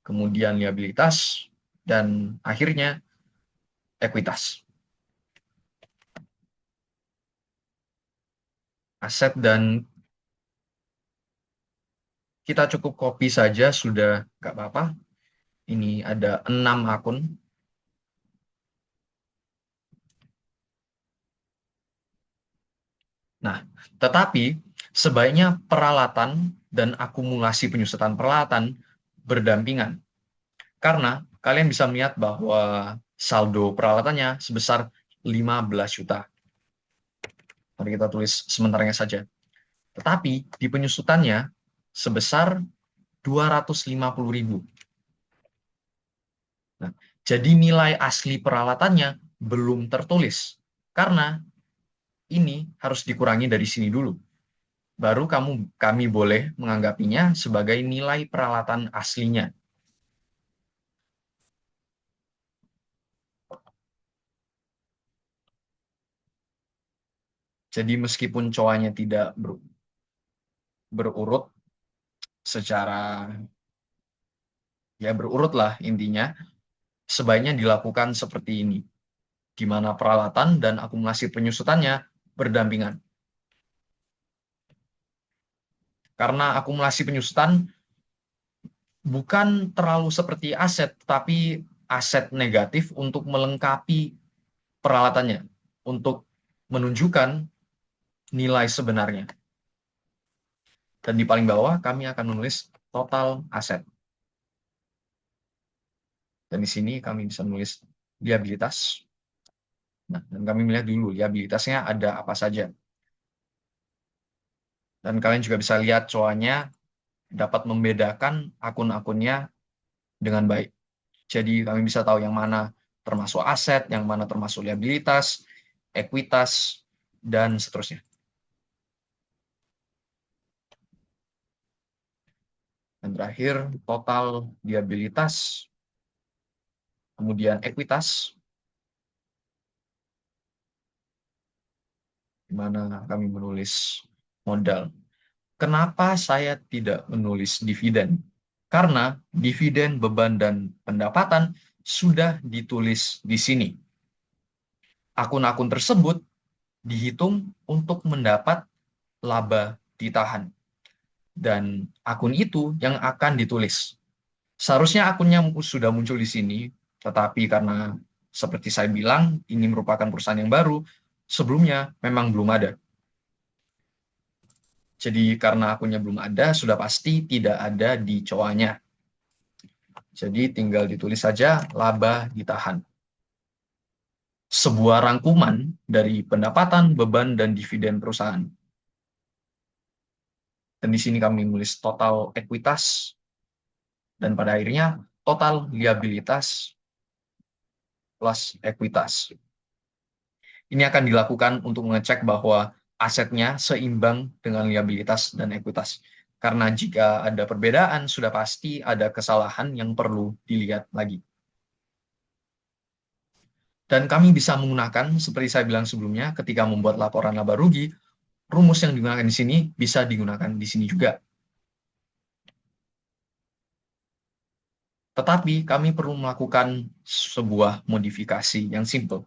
Kemudian liabilitas, dan akhirnya ekuitas. Aset dan kita cukup copy saja sudah nggak apa-apa. Ini ada 6 akun. Nah, tetapi sebaiknya peralatan dan akumulasi penyusutan peralatan berdampingan. Karena kalian bisa melihat bahwa saldo peralatannya sebesar 15 juta. Mari kita tulis sementaranya saja. Tetapi di penyusutannya sebesar 250.000. Nah, jadi nilai asli peralatannya belum tertulis. Karena ini harus dikurangi dari sini dulu. Baru kami boleh menganggapinya sebagai nilai peralatan aslinya. Jadi meskipun coanya tidak berurut secara, ya berurut lah intinya, sebaiknya dilakukan seperti ini, di mana peralatan dan akumulasi penyusutannya berdampingan. Karena akumulasi penyusutan bukan terlalu seperti aset, tapi aset negatif untuk melengkapi peralatannya, untuk menunjukkan nilai sebenarnya. Dan di paling bawah kami akan menulis total aset. Dan di sini kami bisa menulis liabilitas. Nah, dan kami melihat dulu liabilitasnya ada apa saja. Dan kalian juga bisa lihat coanya dapat membedakan akun-akunnya dengan baik. Jadi kami bisa tahu yang mana termasuk aset, yang mana termasuk liabilitas, ekuitas, dan seterusnya. Dan terakhir, total liabilitas, kemudian ekuitas, di mana kami menulis modal. Kenapa saya tidak menulis dividen? Karena dividen, beban, dan pendapatan sudah ditulis di sini. Akun-akun tersebut dihitung untuk mendapat laba ditahan. Dan akun itu yang akan ditulis. Seharusnya akunnya sudah muncul di sini, tetapi karena seperti saya bilang, ini merupakan perusahaan yang baru, sebelumnya memang belum ada. Jadi karena akunnya belum ada, sudah pasti tidak ada di coanya. Jadi tinggal ditulis saja laba ditahan. Sebuah rangkuman dari pendapatan, beban, dan dividen perusahaan. Dan di sini kami menulis total ekuitas, dan pada akhirnya total liabilitas plus ekuitas. Ini akan dilakukan untuk mengecek bahwa asetnya seimbang dengan liabilitas dan ekuitas. Karena jika ada perbedaan, sudah pasti ada kesalahan yang perlu dilihat lagi. Dan kami bisa menggunakan, seperti saya bilang sebelumnya, ketika membuat laporan laba rugi, rumus yang digunakan di sini bisa digunakan di sini juga. Tetapi kami perlu melakukan sebuah modifikasi yang simple.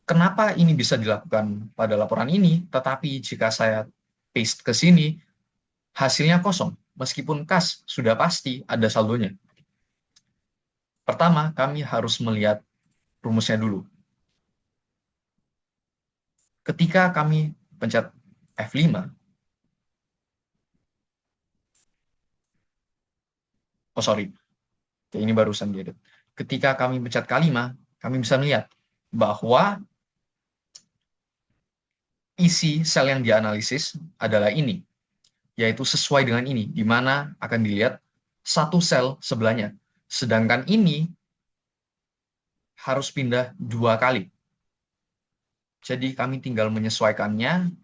Kenapa ini bisa dilakukan pada laporan ini, tetapi jika saya paste ke sini, hasilnya kosong, meskipun kas sudah pasti ada saldonya. Pertama, kami harus melihat rumusnya dulu. Ketika kami pencet F5, oh sorry, ini barusan diedit. Ketika kami pencet K5, kami bisa melihat bahwa isi sel yang dianalisis adalah ini, yaitu sesuai dengan ini, di mana akan dilihat satu sel sebelahnya. Sedangkan ini harus pindah 2 kali. Jadi kami tinggal menyesuaikannya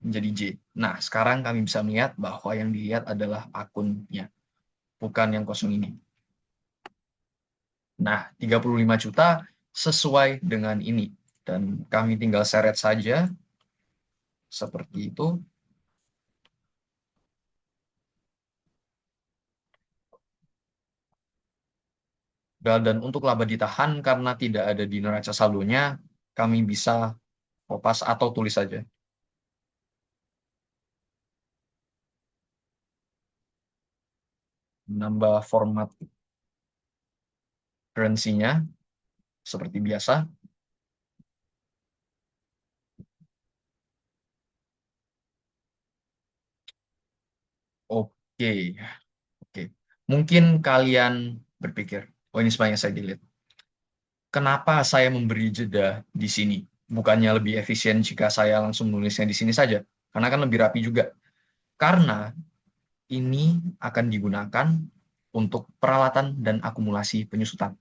menjadi J. Nah, sekarang kami bisa melihat bahwa yang dilihat adalah akunnya, bukan yang kosong ini. Nah, 35 juta sesuai dengan ini. Dan kami tinggal seret saja, seperti itu. Dan untuk laba ditahan, karena tidak ada di neraca saldonya, kami bisa kopas atau tulis saja. Menambah format currency-nya, seperti biasa. Oke, oke. Mungkin kalian berpikir, oh ini sebenarnya saya delete. Kenapa saya memberi jeda di sini? Bukannya lebih efisien jika saya langsung menulisnya di sini saja? Karena kan lebih rapi juga. Karena ini akan digunakan untuk peralatan dan akumulasi penyusutan.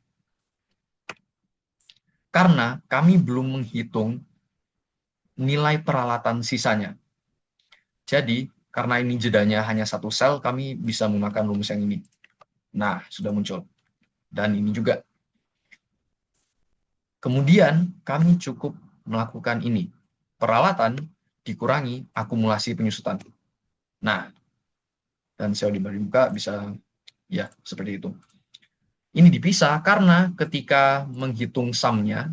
Karena kami belum menghitung nilai peralatan sisanya. Jadi, karena ini jedanya hanya satu sel, kami bisa menggunakan rumus yang ini. Nah, sudah muncul. Dan ini juga. Kemudian, kami cukup melakukan ini. Peralatan dikurangi akumulasi penyusutan. Nah, dan SEO di buka bisa, ya, seperti itu. Ini dipisah karena ketika menghitung sumnya,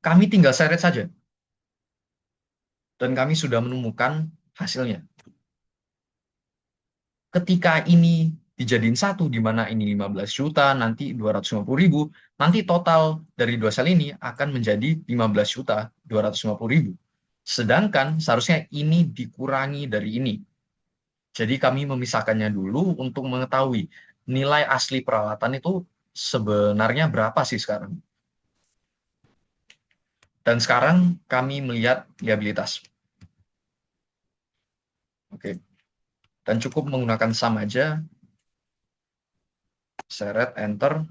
kami tinggal seret saja. Dan kami sudah menemukan hasilnya. Ketika ini dijadiin satu, di mana ini 15 juta, nanti 250.000, nanti total dari dua sel ini akan menjadi 15 juta 250.000. Sedangkan seharusnya ini dikurangi dari ini. Jadi kami memisahkannya dulu untuk mengetahui nilai asli peralatan itu sebenarnya berapa sih sekarang. Dan sekarang kami melihat liabilitas. Oke. Dan cukup menggunakan sum aja, seret, enter,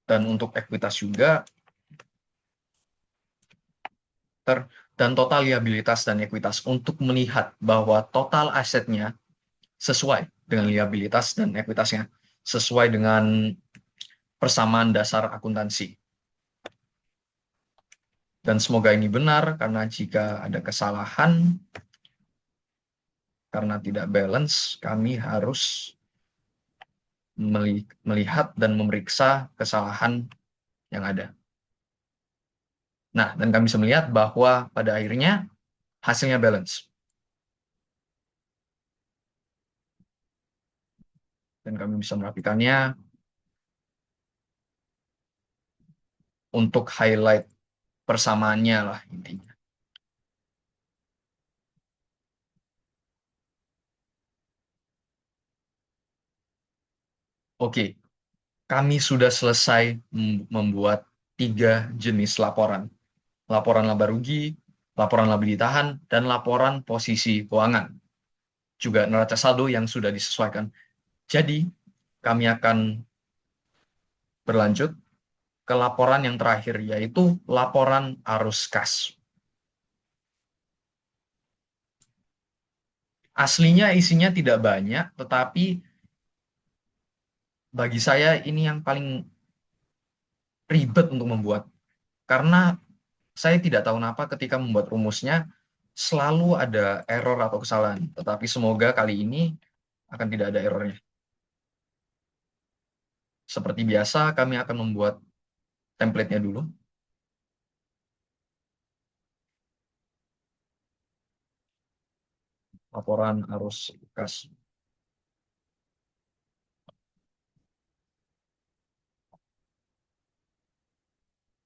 dan untuk ekuitas juga, dan total liabilitas dan ekuitas untuk melihat bahwa total asetnya sesuai dengan liabilitas dan ekuitasnya, sesuai dengan persamaan dasar akuntansi. Dan semoga ini benar, karena jika ada kesalahan, karena tidak balance, kami harus melihat dan memeriksa kesalahan yang ada. Nah, dan kami bisa melihat bahwa pada akhirnya hasilnya balance. Dan kami bisa merapikannya untuk highlight persamaannya lah intinya. Oke, kami sudah selesai membuat 3 jenis laporan. Laporan laba rugi, laporan laba ditahan, dan laporan posisi keuangan. Juga neraca saldo yang sudah disesuaikan. Jadi, kami akan berlanjut ke laporan yang terakhir, yaitu laporan arus kas. Aslinya isinya tidak banyak, tetapi bagi saya ini yang paling ribet untuk membuat. Karena saya tidak tahu kenapa ketika membuat rumusnya selalu ada error atau kesalahan. Tetapi semoga kali ini akan tidak ada errornya. Seperti biasa, kami akan membuat template-nya dulu. Laporan arus kas.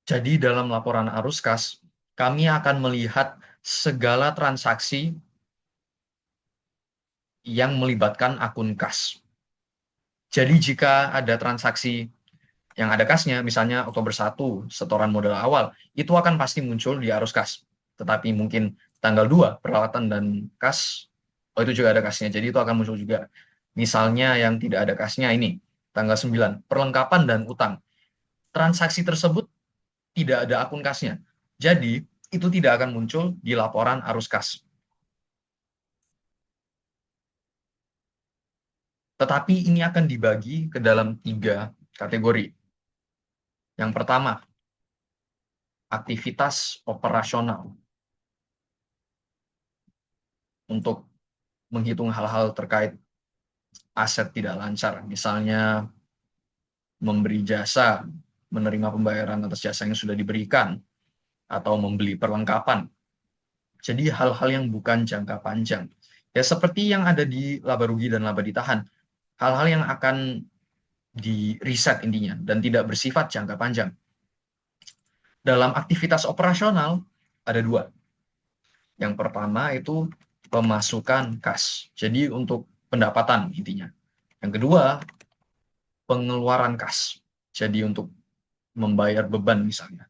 Jadi dalam laporan arus kas, kami akan melihat segala transaksi yang melibatkan akun kas. Jadi jika ada transaksi yang ada kasnya, misalnya Oktober 1, setoran modal awal, itu akan pasti muncul di arus kas. Tetapi mungkin tanggal 2, peralatan dan kas, oh itu juga ada kasnya, jadi itu akan muncul juga. Misalnya yang tidak ada kasnya ini, tanggal 9, perlengkapan dan utang. Transaksi tersebut tidak ada akun kasnya. Jadi, itu tidak akan muncul di laporan arus kas. Tetapi ini akan dibagi ke dalam 3 kategori. Yang pertama, aktivitas operasional. Untuk menghitung hal-hal terkait aset tidak lancar. Misalnya memberi jasa, menerima pembayaran atas jasa yang sudah diberikan, atau membeli perlengkapan. Jadi hal-hal yang bukan jangka panjang. Ya seperti yang ada di laba rugi dan laba ditahan. Hal-hal yang akan di reset intinya dan tidak bersifat jangka panjang. Dalam aktivitas operasional ada 2. Yang pertama itu pemasukan kas. Jadi untuk pendapatan intinya. Yang kedua, pengeluaran kas. Jadi untuk membayar beban misalnya.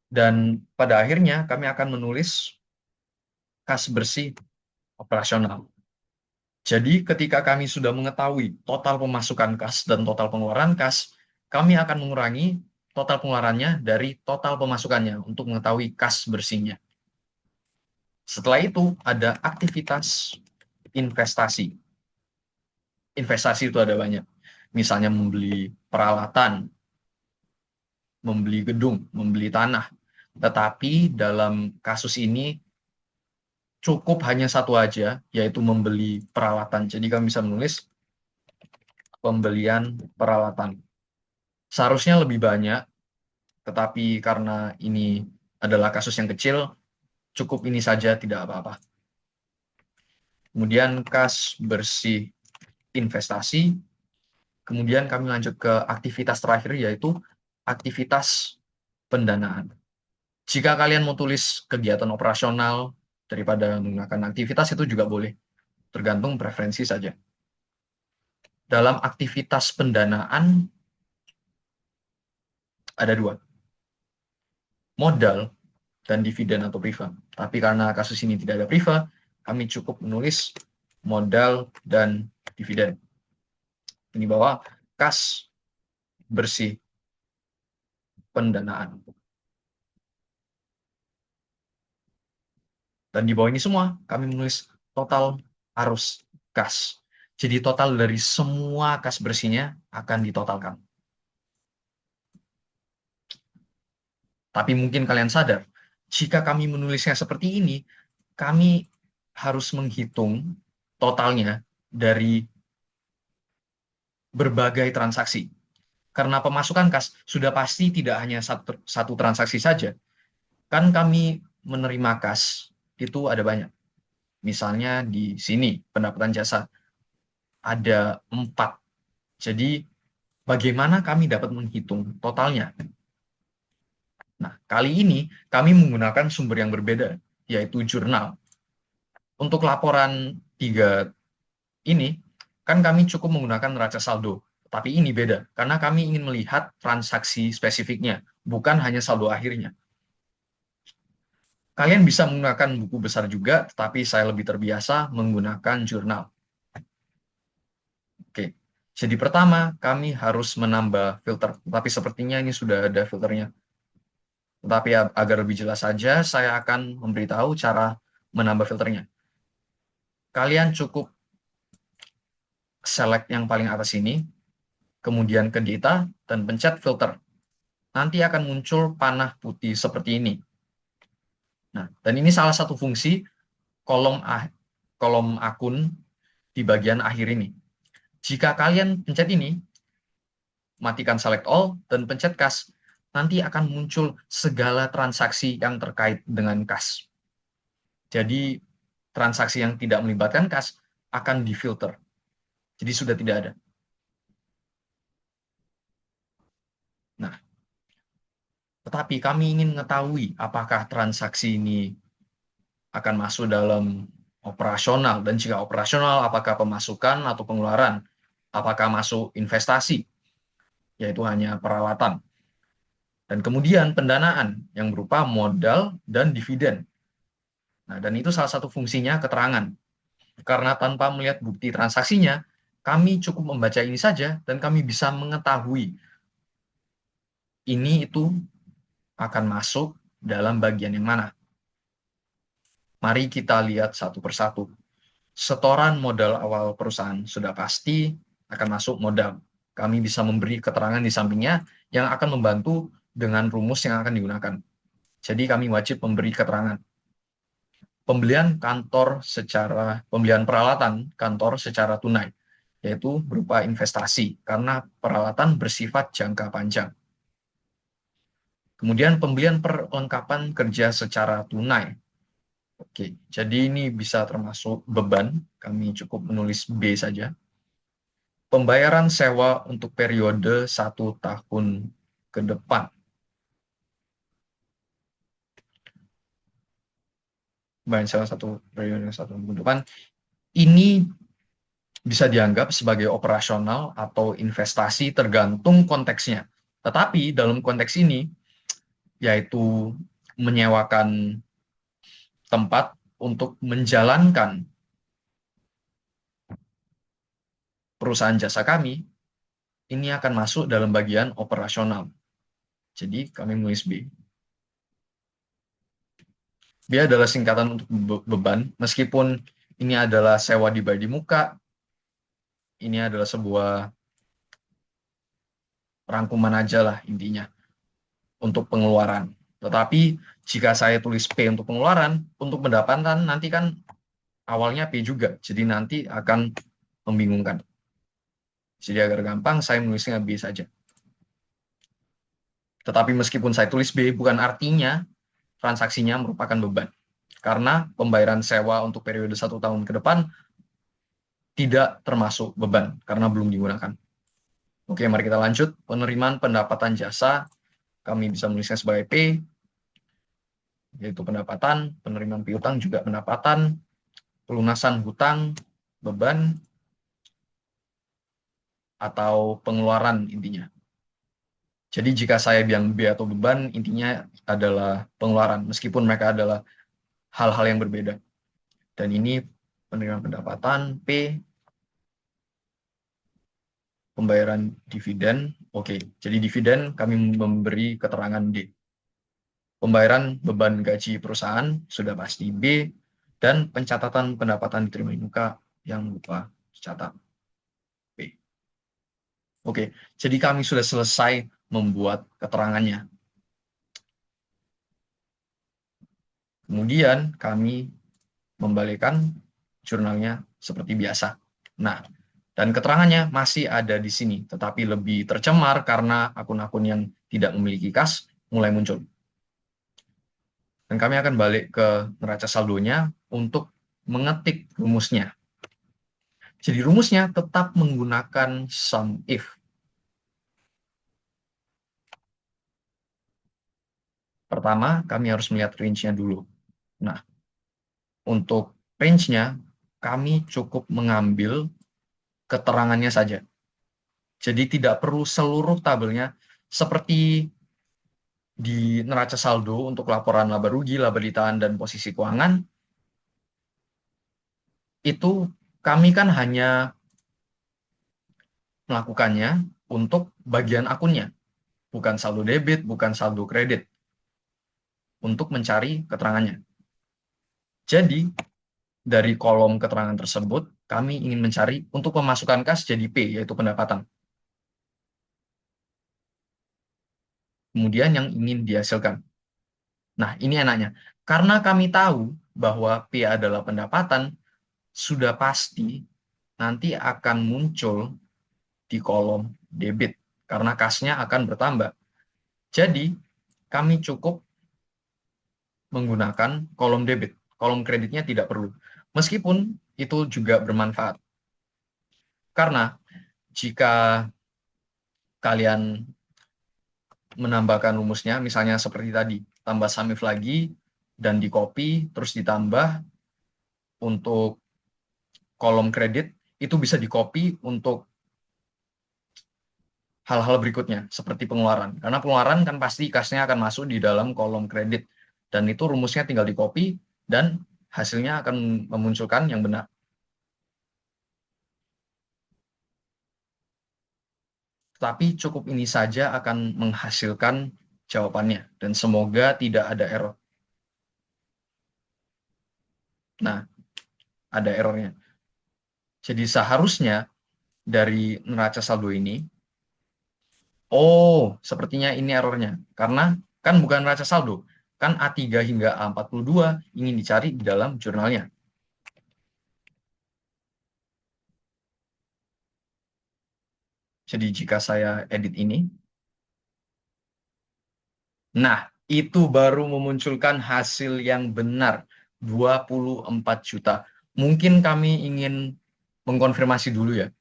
Dan pada akhirnya kami akan menulis kas bersih operasional. Jadi ketika kami sudah mengetahui total pemasukan kas dan total pengeluaran kas, kami akan mengurangi total pengeluarannya dari total pemasukannya untuk mengetahui kas bersihnya. Setelah itu ada aktivitas investasi. Investasi itu ada banyak. Misalnya membeli peralatan, membeli gedung, membeli tanah. Tetapi dalam kasus ini cukup hanya satu aja, yaitu membeli peralatan. Jadi kami bisa menulis pembelian peralatan. Seharusnya lebih banyak, tetapi karena ini adalah kasus yang kecil, cukup ini saja, tidak apa-apa. Kemudian kas bersih investasi. Kemudian kami lanjut ke aktivitas terakhir, yaitu aktivitas pendanaan. Jika kalian mau tulis kegiatan operasional daripada menggunakan aktivitas, itu juga boleh. Tergantung preferensi saja. Dalam aktivitas pendanaan, ada 2. Modal dan dividen atau priva. Tapi karena kasus ini tidak ada priva, kami cukup menulis modal dan dividen. Ini bahwa kas bersih pendanaan. Dan di bawah ini semua, kami menulis total arus kas. Jadi total dari semua kas bersihnya akan ditotalkan. Tapi mungkin kalian sadar, jika kami menulisnya seperti ini, kami harus menghitung totalnya dari berbagai transaksi. Karena pemasukan kas sudah pasti tidak hanya satu transaksi saja. Kan kami menerima kas itu ada banyak. Misalnya di sini pendapatan jasa ada 4. Jadi bagaimana kami dapat menghitung totalnya? Nah, kali ini kami menggunakan sumber yang berbeda, yaitu jurnal. Untuk laporan 3 ini, kan kami cukup menggunakan neraca saldo. Tapi ini beda, karena kami ingin melihat transaksi spesifiknya, bukan hanya saldo akhirnya. Kalian bisa menggunakan buku besar juga, tetapi saya lebih terbiasa menggunakan jurnal. Oke, jadi pertama kami harus menambah filter, tapi sepertinya ini sudah ada filternya. Tetapi agar lebih jelas saja, saya akan memberitahu cara menambah filternya. Kalian cukup select yang paling atas ini, kemudian ke data, dan pencet filter. Nanti akan muncul panah putih seperti ini. Nah, dan ini salah satu fungsi kolom akun di bagian akhir ini. Jika kalian pencet ini, matikan select all, dan pencet kas, nanti akan muncul segala transaksi yang terkait dengan kas. Jadi, transaksi yang tidak melibatkan kas akan difilter. Jadi, sudah tidak ada. Nah, tetapi kami ingin mengetahui apakah transaksi ini akan masuk dalam operasional, dan jika operasional, apakah pemasukan atau pengeluaran, apakah masuk investasi, yaitu hanya peralatan. Dan kemudian pendanaan yang berupa modal dan dividen. Nah, dan itu salah satu fungsinya keterangan. Karena tanpa melihat bukti transaksinya, kami cukup membaca ini saja dan kami bisa mengetahui ini itu akan masuk dalam bagian yang mana. Mari kita lihat satu persatu. Setoran modal awal perusahaan sudah pasti akan masuk modal. Kami bisa memberi keterangan di sampingnya yang akan membantu dengan rumus yang akan digunakan. Jadi kami wajib memberi keterangan. Pembelian peralatan kantor secara tunai, yaitu berupa investasi, karena peralatan bersifat jangka panjang. Kemudian pembelian perlengkapan kerja secara tunai. Oke, jadi ini bisa termasuk beban, kami cukup menulis B saja. Pembayaran sewa untuk periode 1 tahun ke depan. Pembayaran sewa periode 1 tahun ke depan. Ini bisa dianggap sebagai operasional atau investasi tergantung konteksnya. Tetapi dalam konteks ini, yaitu menyewakan tempat untuk menjalankan perusahaan jasa kami, ini akan masuk dalam bagian operasional. Jadi kami menulis B. B adalah singkatan untuk beban, meskipun ini adalah sewa dibayar di muka, ini adalah sebuah rangkuman aja lah intinya untuk pengeluaran. Tetapi jika saya tulis P untuk pengeluaran, untuk pendapatan nanti kan awalnya P juga, jadi nanti akan membingungkan. Jadi agar gampang, saya menulisnya B saja. Tetapi meskipun saya tulis B, bukan artinya transaksinya merupakan beban. Karena pembayaran sewa untuk periode 1 tahun ke depan tidak termasuk beban, karena belum digunakan. Oke, mari kita lanjut. Penerimaan pendapatan jasa, kami bisa menulisnya sebagai P, yaitu pendapatan. Penerimaan piutang juga pendapatan. Pelunasan hutang, beban, atau pengeluaran intinya. Jadi jika saya bilang B atau beban, intinya adalah pengeluaran, meskipun mereka adalah hal-hal yang berbeda. Dan ini penerimaan pendapatan, P, pembayaran dividen, oke. Jadi dividen kami memberi keterangan D. Pembayaran beban gaji perusahaan sudah pasti B, dan pencatatan pendapatan diterima di muka yang lupa dicatat B. Oke, jadi kami sudah selesai membuat keterangannya. Kemudian kami membalikkan jurnalnya seperti biasa. Nah, dan keterangannya masih ada di sini, tetapi lebih tercemar karena akun-akun yang tidak memiliki kas mulai muncul. Dan kami akan balik ke neraca saldonya untuk mengetik rumusnya. Jadi rumusnya tetap menggunakan sum if. Pertama, kami harus melihat range-nya dulu. Nah, untuk range-nya, kami cukup mengambil keterangannya saja. Jadi tidak perlu seluruh tabelnya seperti di neraca saldo untuk laporan laba rugi, laba ditahan, dan posisi keuangan, itu kami kan hanya melakukannya untuk bagian akunnya, bukan saldo debit, bukan saldo kredit, untuk mencari keterangannya. Jadi, dari kolom keterangan tersebut, kami ingin mencari untuk pemasukan kas jadi P, yaitu pendapatan. Kemudian yang ingin dihasilkan. Nah, ini enaknya. Karena kami tahu bahwa P adalah pendapatan, sudah pasti nanti akan muncul di kolom debit, karena kasnya akan bertambah. Jadi, kami cukup menggunakan kolom debit. Kolom kreditnya tidak perlu. Meskipun itu juga bermanfaat. Karena jika kalian menambahkan rumusnya, misalnya seperti tadi, tambah samif lagi, dan di copy, terus ditambah untuk kolom kredit, itu bisa di copy untuk hal-hal berikutnya, seperti pengeluaran. Karena pengeluaran kan pasti kasnya akan masuk di dalam kolom kredit. Dan itu rumusnya tinggal di copy, dan hasilnya akan memunculkan yang benar. Tapi cukup ini saja akan menghasilkan jawabannya. Dan semoga tidak ada error. Nah, ada errornya. Jadi seharusnya dari neraca saldo ini, oh, sepertinya ini errornya. Karena kan bukan neraca saldo. Kan A3 hingga A42 ingin dicari di dalam jurnalnya. Jadi jika saya edit ini, nah, itu baru memunculkan hasil yang benar, 24 juta. Mungkin kami ingin mengkonfirmasi dulu ya.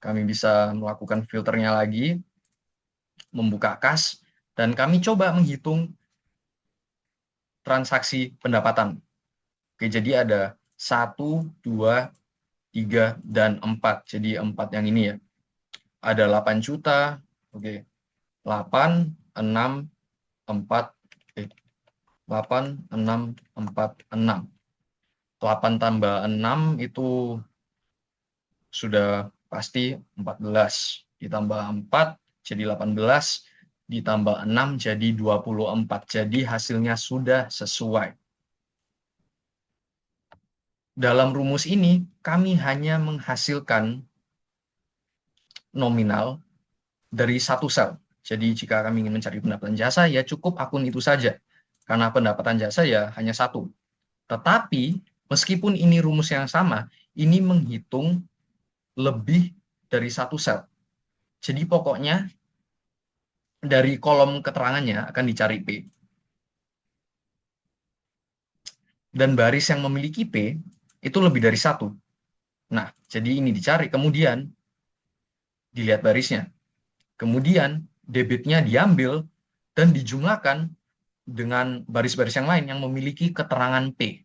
Kami bisa melakukan filternya lagi, membuka kas, dan kami coba menghitung transaksi pendapatan. Oke, jadi ada 1, 2, 3, dan 4. Jadi 4 yang ini ya. Ada 8 juta, oke. 8, 6, 4, 8, 6, 4, 6. 8 tambah 6 itu sudah pasti 14. Ditambah 4 jadi 18. Ditambah 6 jadi 24. Jadi hasilnya sudah sesuai. Dalam rumus ini, kami hanya menghasilkan nominal dari satu sel. Jadi jika kami ingin mencari pendapatan jasa, ya cukup akun itu saja. Karena pendapatan jasa ya hanya satu. Tetapi meskipun ini rumus yang sama, ini menghitung lebih dari satu sel. Jadi pokoknya dari kolom keterangannya akan dicari P. Dan baris yang memiliki P itu lebih dari satu. Nah, jadi ini dicari. Kemudian dilihat barisnya. Kemudian debitnya diambil dan dijumlahkan dengan baris-baris yang lain yang memiliki keterangan P.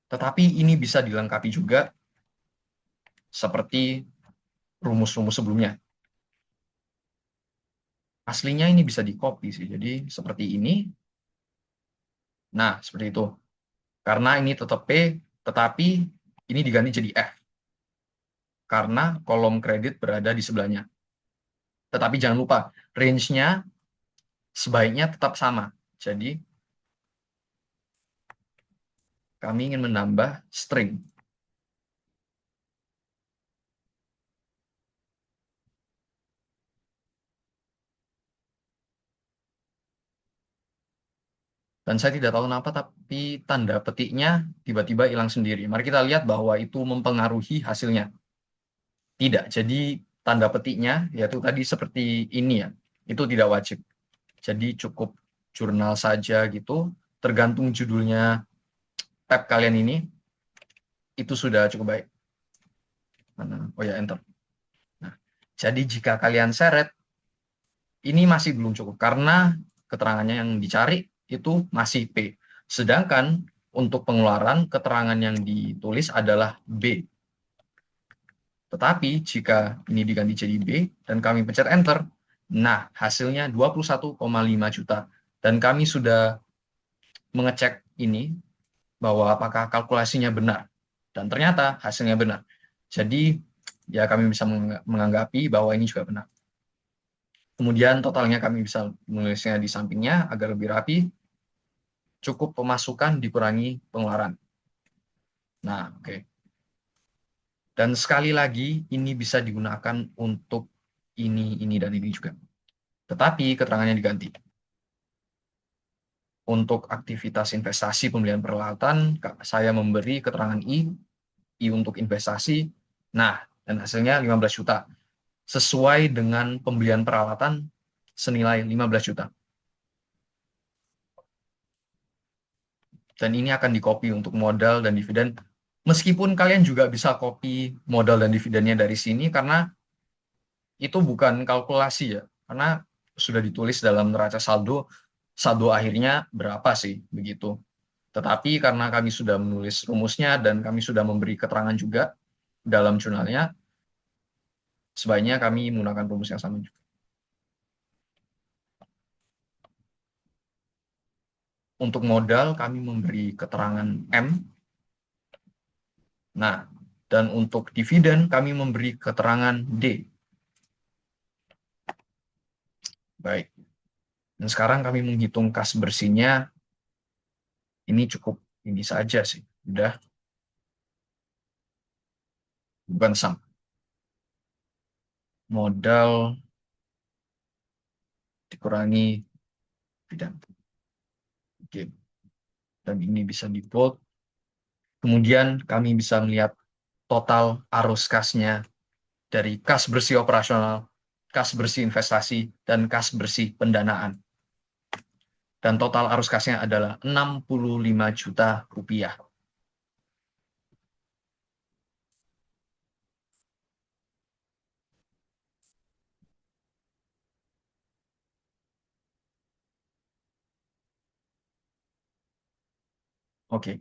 Tetapi ini bisa dilengkapi juga seperti rumus-rumus sebelumnya. Aslinya ini bisa di-copy sih. Jadi seperti ini. Nah, seperti itu. Karena ini tetap P, tetapi ini diganti jadi F. Karena kolom kredit berada di sebelahnya. Tetapi jangan lupa, range-nya sebaiknya tetap sama. Jadi, kami ingin menambah string. Dan saya tidak tahu kenapa, tapi tanda petiknya tiba-tiba hilang sendiri. Mari kita lihat bahwa itu mempengaruhi hasilnya. Tidak. Jadi, tanda petiknya, yaitu tadi seperti ini ya, itu tidak wajib. Jadi, cukup jurnal saja gitu, tergantung judulnya tab kalian ini, itu sudah cukup baik. Mana? Oh ya, enter. Nah, jadi jika kalian seret, ini masih belum cukup karena keterangannya yang dicari itu masih P. Sedangkan untuk pengeluaran keterangan yang ditulis adalah B. Tetapi jika ini diganti jadi B dan kami pencet enter, nah hasilnya 21,5 juta. Dan kami sudah mengecek ini bahwa apakah kalkulasinya benar. Dan ternyata hasilnya benar. Jadi ya kami bisa menganggapi bahwa ini juga benar. Kemudian totalnya kami bisa menulisnya di sampingnya agar lebih rapi. Cukup pemasukan dikurangi pengeluaran. Nah, oke. Dan sekali lagi, ini bisa digunakan untuk ini, dan ini juga. Tetapi keterangannya diganti. Untuk aktivitas investasi pembelian peralatan, saya memberi keterangan I untuk investasi. Nah, dan hasilnya 15 juta. Sesuai dengan pembelian peralatan senilai 15 juta. Dan ini akan di-copy untuk modal dan dividen. Meskipun kalian juga bisa copy modal dan dividennya dari sini, karena itu bukan kalkulasi ya, karena sudah ditulis dalam neraca saldo, saldo akhirnya berapa sih, begitu. Tetapi karena kami sudah menulis rumusnya dan kami sudah memberi keterangan juga dalam jurnalnya, sebaiknya kami menggunakan rumus yang sama juga. Untuk modal, kami memberi keterangan M. Nah, dan untuk dividen, kami memberi keterangan D. Baik. Dan sekarang kami menghitung kas bersihnya. Ini cukup ini saja sih. Udah, bukan sum. Modal dikurangi dividen. Oke. Dan ini bisa di bold. Kemudian kami bisa melihat total arus kasnya dari kas bersih operasional, kas bersih investasi, dan kas bersih pendanaan. Dan total arus kasnya adalah 65 juta rupiah. Oke.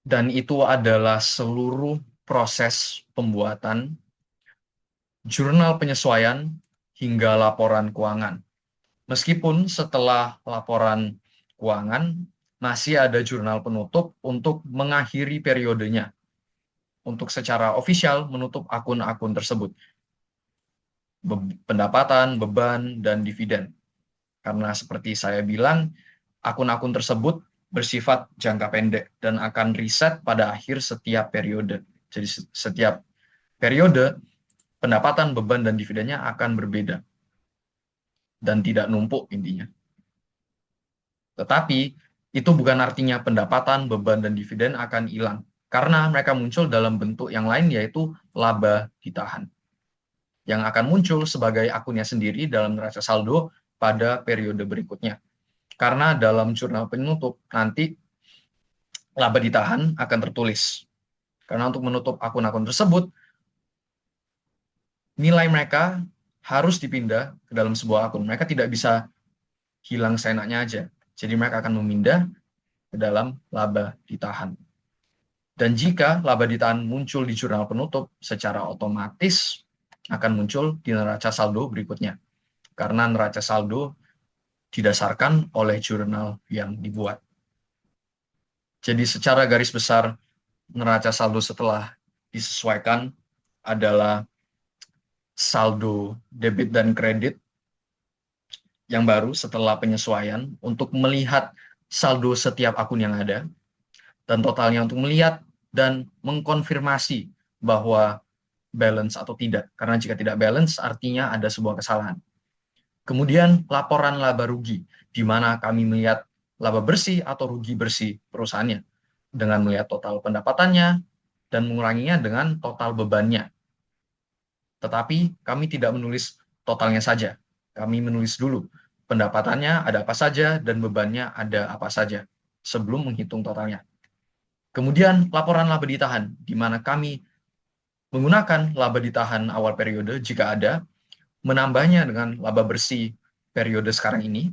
Dan itu adalah seluruh proses pembuatan jurnal penyesuaian hingga laporan keuangan. Meskipun setelah laporan keuangan, masih ada jurnal penutup untuk mengakhiri periodenya, untuk secara ofisial menutup akun-akun tersebut. Pendapatan, beban, dan dividen. Karena seperti saya bilang, akun-akun tersebut bersifat jangka pendek dan akan reset pada akhir setiap periode. Jadi setiap periode, pendapatan, beban, dan dividennya akan berbeda. Dan tidak numpuk intinya. Tetapi itu bukan artinya pendapatan, beban, dan dividen akan hilang. Karena mereka muncul dalam bentuk yang lain, yaitu laba ditahan. Yang akan muncul sebagai akunnya sendiri dalam neraca saldo pada periode berikutnya. Karena dalam jurnal penutup nanti laba ditahan akan tertulis. Karena untuk menutup akun-akun tersebut, nilai mereka harus dipindah ke dalam sebuah akun. Mereka tidak bisa hilang seenaknya aja. Jadi mereka akan memindah ke dalam laba ditahan. Dan jika laba ditahan muncul di jurnal penutup, secara otomatis akan muncul di neraca saldo berikutnya. Karena neraca saldo didasarkan oleh jurnal yang dibuat. Jadi secara garis besar, neraca saldo setelah disesuaikan adalah saldo debit dan kredit yang baru setelah penyesuaian untuk melihat saldo setiap akun yang ada, dan totalnya untuk melihat dan mengkonfirmasi bahwa balance atau tidak. Karena jika tidak balance, artinya ada sebuah kesalahan. Kemudian laporan laba rugi, di mana kami melihat laba bersih atau rugi bersih perusahaannya, dengan melihat total pendapatannya dan menguranginya dengan total bebannya. Tetapi kami tidak menulis totalnya saja. Kami menulis dulu pendapatannya ada apa saja dan bebannya ada apa saja sebelum menghitung totalnya. Kemudian laporan laba ditahan, di mana kami menggunakan laba ditahan awal periode jika ada, menambahnya dengan laba bersih periode sekarang ini,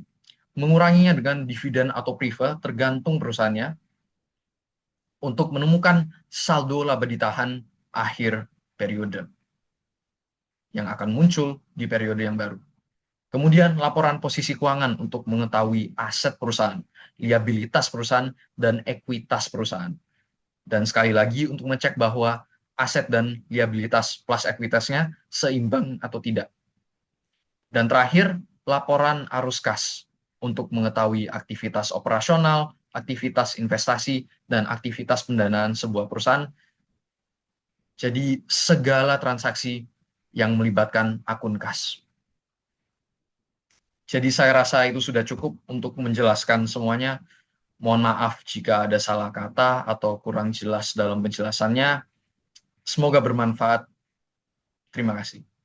menguranginya dengan dividen atau priva tergantung perusahaannya, untuk menemukan saldo laba ditahan akhir periode yang akan muncul di periode yang baru. Kemudian laporan posisi keuangan untuk mengetahui aset perusahaan, liabilitas perusahaan, dan ekuitas perusahaan. Dan sekali lagi untuk mengecek bahwa aset dan liabilitas plus ekuitasnya seimbang atau tidak. Dan terakhir, laporan arus kas untuk mengetahui aktivitas operasional, aktivitas investasi, dan aktivitas pendanaan sebuah perusahaan. Jadi segala transaksi yang melibatkan akun kas. Jadi saya rasa itu sudah cukup untuk menjelaskan semuanya. Mohon maaf jika ada salah kata atau kurang jelas dalam penjelasannya. Semoga bermanfaat. Terima kasih.